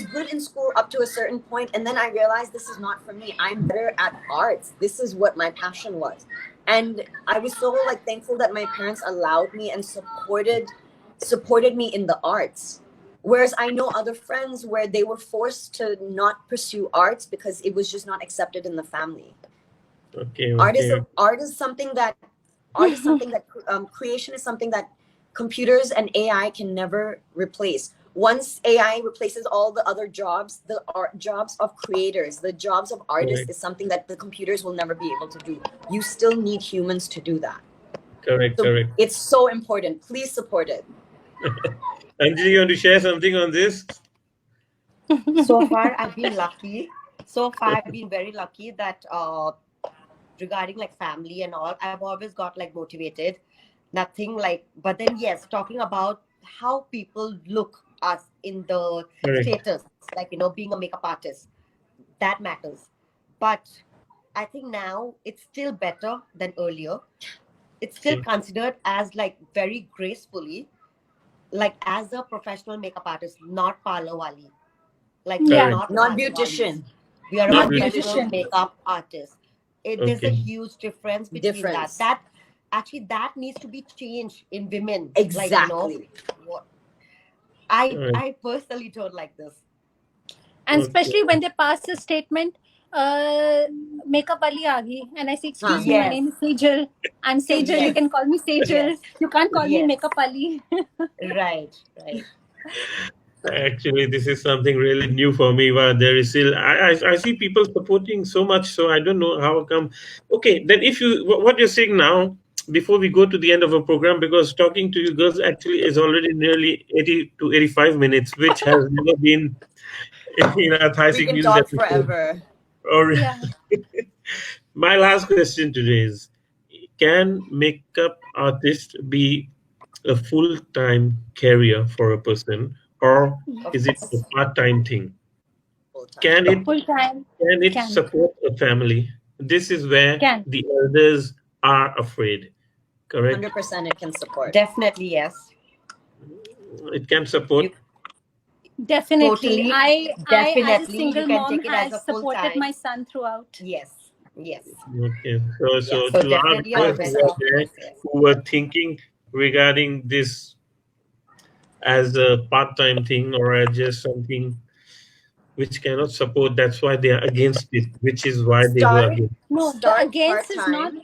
good in school up to a certain point, and then I realized this is not for me. I'm better at arts. This is what my passion was. And I was so like thankful that my parents allowed me and supported me in the arts. Whereas I know other friends where they were forced to not pursue arts because it was just not accepted in the family. Okay, Art is okay. art is something that creation is something that computers and AI can never replace. Once AI replaces all the other jobs, the art jobs of creators, the jobs of artists Correct, is something that the computers will never be able to do. You still need humans to do that. correct, So correct. it's so important. Please support it. Anjali, you want to share something on this? So far, I've been lucky. So far, I've been very lucky that regarding like family and all, I've always got like motivated. Nothing like, but then yes, talking about how people look us in the Correct. status, like being a makeup artist, that matters. But I think now it's still better than earlier. It's still Okay. considered as like very gracefully, like as a professional makeup artist, not parlor wali. Like we are Yeah, Correct. not Not parlor walis. beautician. We are a Not not beautiful. professional beautician. makeup artist. There's a Okay. huge difference between that. Difference. That actually that needs to be changed in women. Like Exactly. what I Correct. personally don't like this. And Okay. especially when they pass a statement, uh, makeup ali aagi, and I say, Huh. excuse me, my Yes, name is Sejal. I'm Sejal. You yes, can call me Sejal. yes, You can't call me yes. makeup ali. Right, right. Actually, this is something really new for me. But there is still, I see people supporting so much, so I don't know how come. Okay, then if you what you're saying now, before we go to the end of a program, because talking to you girls actually is already nearly 80 to 85 minutes, which has never been in our We Thai can News talk episode. forever. Or Yeah. my last question today is: can makeup artist be a full-time career for a person, or Of is it a course. part-time thing? Full time. Can it Full time. can it Can. support a family? This is where Can. the elders are afraid. Correct? 100% it can support. Definitely yes. It can support. You Definitely. Totally, I as a definitely, you single can mom take it as has a full supported time. my son throughout. Yes, yes, Okay, so yes. So to our definitely a viewers who mentor are of there yours. Yes. who were thinking regarding this as a part-time thing or as just something which cannot support, that's why they are against it, which is why they were Start against. No, the start against is not. part-time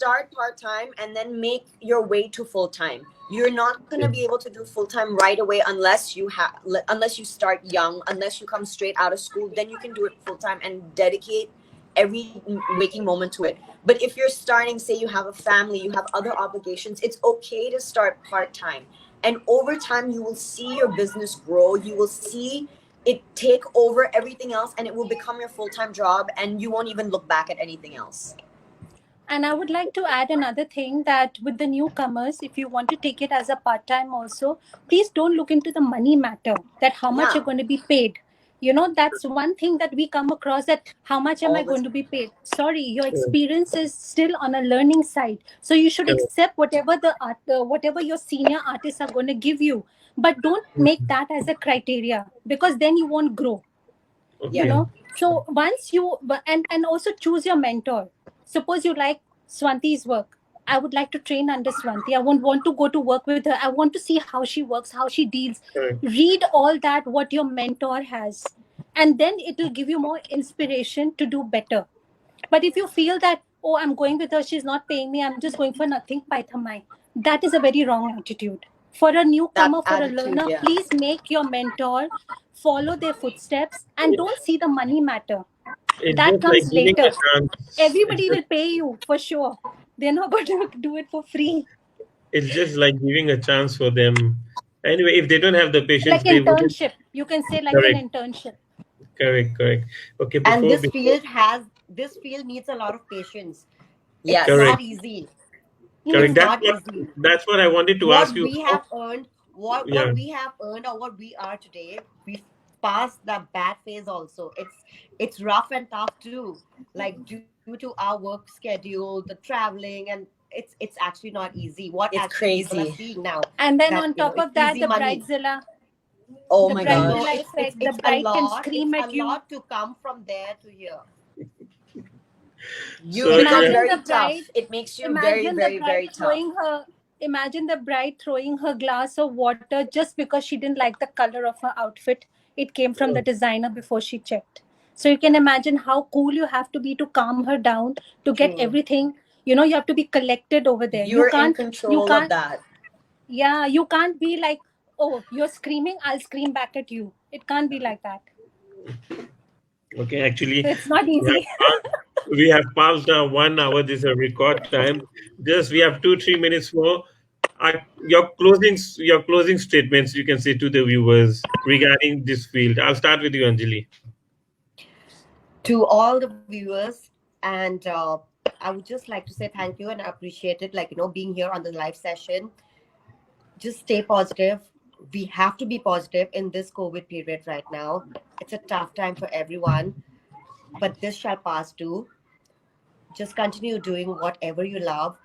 start part-time and then make your way to full-time. You're not going to be Okay. able to do full-time right away unless you start young, unless you come straight out of school. Then you can do it full-time and dedicate every waking moment to it. But if you're starting, say you have a family, you have other obligations, it's okay to start part-time, and over time you will see your business grow. You will see it take over everything else, and it will become your full-time job, and you won't even look back at anything else. And I would like to add another thing that with the newcomers, if you want to take it as a part time also, please don't look into the money matter, that how much you're Yeah, going to be paid. That's one thing that we come across, that how much am I all the going to time. be paid? Sorry, your Correct. experience is still on a learning side. So you should Correct. accept whatever whatever your senior artists are going to give you. But don't make that as a criteria, because then you won't grow. you Yeah, Okay. know so once you and also choose your mentor. Suppose you like Swanti's work. I would like to train under Swanti. I won't want to go to work with her. I want to see how she works, how she deals. Correct. Read all that what your mentor has, and then it will give you more inspiration to do better. But if you feel that, oh, I'm going with her, she's not paying me, I'm just going for nothing, Paithamai, that is a very wrong attitude. For a that newcomer, for a attitude. learner, Yeah, please make your mentor follow their footsteps and don't see the money matter. It's That just like comes giving a later. chance. Everybody will pay you for sure. They're not going to do it for free. It's just like giving a chance for them. Anyway, if they don't have the patience, Like they wouldn't. internship. You can say like an Correct. internship. Correct. Okay, And before. this field needs a lot of patience. It's yes. Correct. not easy. Correct. It's Hmm. not easy. That's what I wanted to ask What you. we How, have earned, yeah. what we have earned, or what we are today, we've passed the bad phase also. It's rough and tough too. Like due to our work schedule, the traveling, and it's actually not easy. What It's actually people are crazy. seeing now, And then that on you know top it's of that, easy the money. bridezilla, Oh the my I know bridezilla gosh. effect, the it's a bride can lot. It's scream a at you. lot to come from there to here. You So become yeah. Imagine the very bride, tough. It makes you very, imagine the very, bride very tough. throwing her, imagine the bride throwing her glass of water just because she didn't like the color of her outfit. It came from the designer before she checked. So you can imagine how cool you have to be to calm her down, to get True. everything. You have to be collected over there. You're in control of that. Yeah, you can't be like, oh, you're screaming, I'll scream back at you. It can't be like that. Okay. Actually, It's not we have easy. we have passed 1 hour. This is a record time. Just we have 2 3 minutes more. Your closing statements you can say to the viewers regarding this field. I'll start with you, Anjali. To all the viewers, and I would just like to say thank you and I appreciate it, like being here on the live session. Just stay positive. We have to be positive in this COVID period right now. It's a tough time for everyone, but this shall pass too. Just continue doing whatever you love.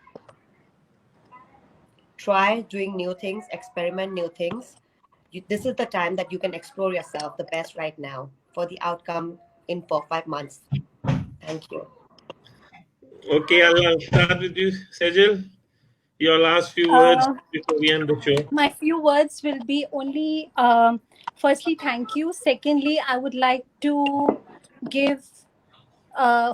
Try doing new things, experiment new things. This is the time that you can explore yourself the best right now for the outcome in 4 5 months. Thank you. Okay, I'll start with you, Sejal. Your last few words Uh, before we end the show. my few words will be only firstly, thank you. Secondly, I would like to give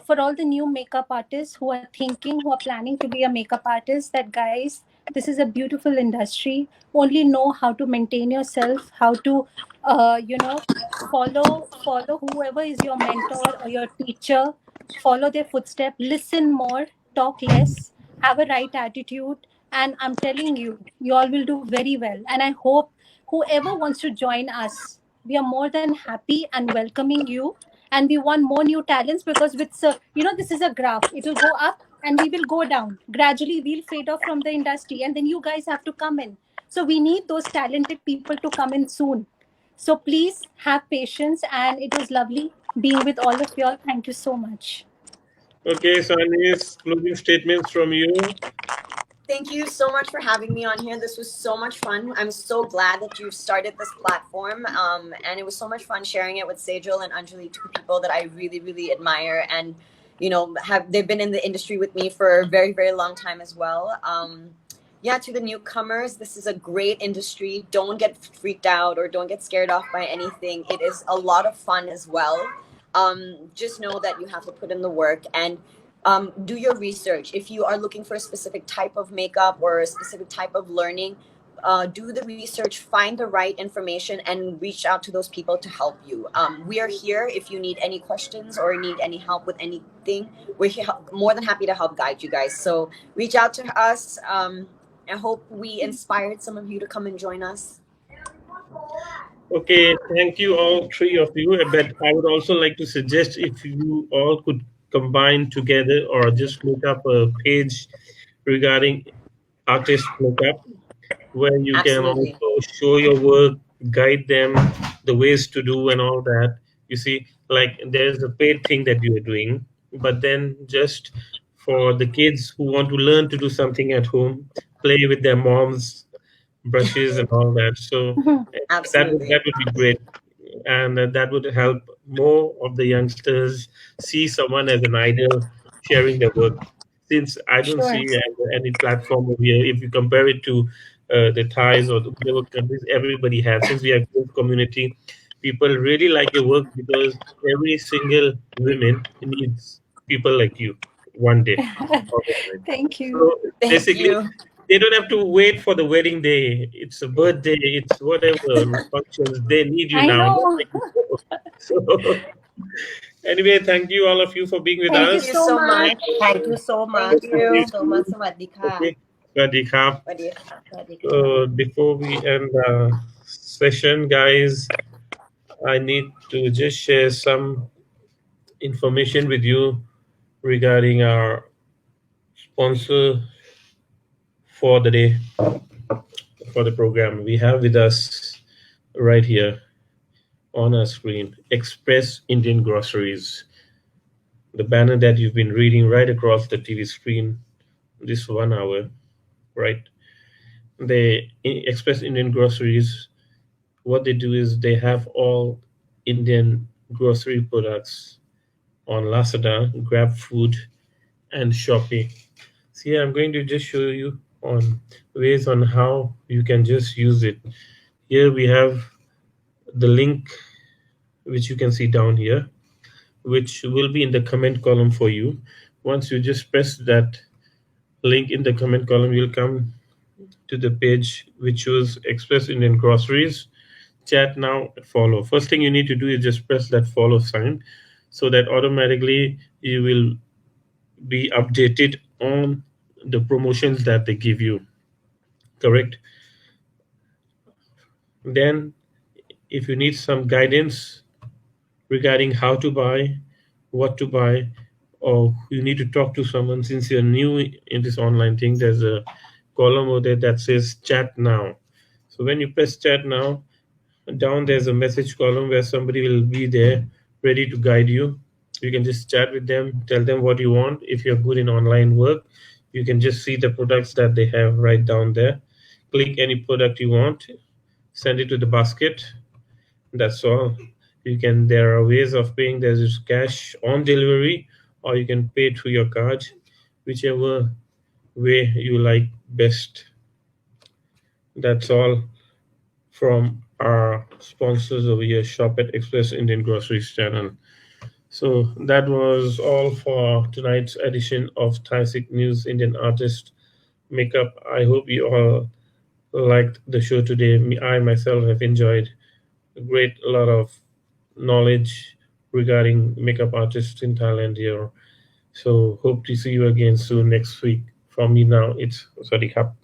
for all the new makeup artists who are thinking, who are planning to be a makeup artist, that guys, this is a beautiful industry. Only know how to maintain yourself, how to, follow whoever is your mentor or your teacher. Follow their footsteps. Listen more. Talk less. Have a right attitude. And I'm telling you, you all will do very well. And I hope whoever wants to join us, we are more than happy and welcoming you, and we want more new talents, because with this is a graph. It will go up and we will go down gradually. We'll fade off from the industry, and then you guys have to come in. So we need those talented people to come in soon. So please have patience, and it was lovely being with all of you all. Thank you so much. Okay, so anyways, closing statements from you. Thank you so much for having me on here. This was so much fun. I'm so glad that you started this platform. And it was so much fun sharing it with Sejal and Anjali, two people that I really, really admire. And, have they've been in the industry with me for a very, very long time as well. Yeah, to the newcomers, this is a great industry. Don't get freaked out or don't get scared off by anything. It is a lot of fun as well. Just know that you have to put in the work and do your research. If you are looking for a specific type of makeup or a specific type of learning, do the research, find the right information, and reach out to those people to help you. We are here if you need any questions or need any help with anything. We're here, more than happy to help guide you guys. So reach out to us. I hope we inspired some of you to come and join us. Okay, thank you all three of you. But I would also like to suggest if you all could combine together or just make up a page regarding artist makeup where you can Absolutely. also show your work, guide them the ways to do and all that. You see, like there's a paid thing that you are doing, but then just for the kids who want to learn to do something at home, play with their moms, brushes and all that. So that Absolutely. would be great, and that would help more of the youngsters see someone as an idol sharing their work. Since I don't Sure. see any platform over here, if you compare it to the Thais or whatever countries everybody has, since we have a community, people really like your work because every single woman needs people like you one day. All the time. Thank you. So Thank basically, you. they don't have to wait for the wedding day. It's a birthday. It's whatever functions. They need you I now, not know. like before. So anyway, thank you all of you for being with Thank you Thank you us. so so much. much. Thank you so Thank much. Hope to Thank see you you. you so much. soon. สวัสดีค่ะ Okay, สวัสดีครับ. What do you? สวัสดีค่ะ Before we end the session, guys, I need to just share some information with you regarding our sponsor for the day, for the program. We have with us right here on our screen Express Indian Groceries, the banner that you've been reading right across the TV screen this 1 hour, right? They Express Indian Groceries, what they do is they have all Indian grocery products on Lazada, Grab Food, and Shopee. See, I'm going to just show you on ways on how you can just use it. Here we have the link which you can see down here, which will be in the comment column for you. Once you just press that link in the comment column, you'll come to the page which shows Express Indian Groceries. Chat now, follow. First thing you need to do is just press that follow sign so that automatically you will be updated on the promotions that they give you. Correct? Then, if you need some guidance regarding how to buy, what to buy, or you need to talk to someone since you're new in this online thing, there's a column over there that says chat now. So when you press chat now, down there's a message column where somebody will be there ready to guide you. You can just chat with them, tell them what you want. If you're good in online work, you can just see the products that they have right down there. Click any product you want, send it to the basket. That's all. You can. There are ways of paying. There's cash on delivery, or you can pay through your card, whichever way you like best. That's all from our sponsors over here, Shop at Express Indian Groceries channel. So that was all for tonight's edition of Thai News Indian Artist Makeup. I hope you all liked the show today. I myself have enjoyed a great lot of knowledge regarding makeup artists in Thailand here. So hope to see you again soon next week. From me now, it's Swadikap.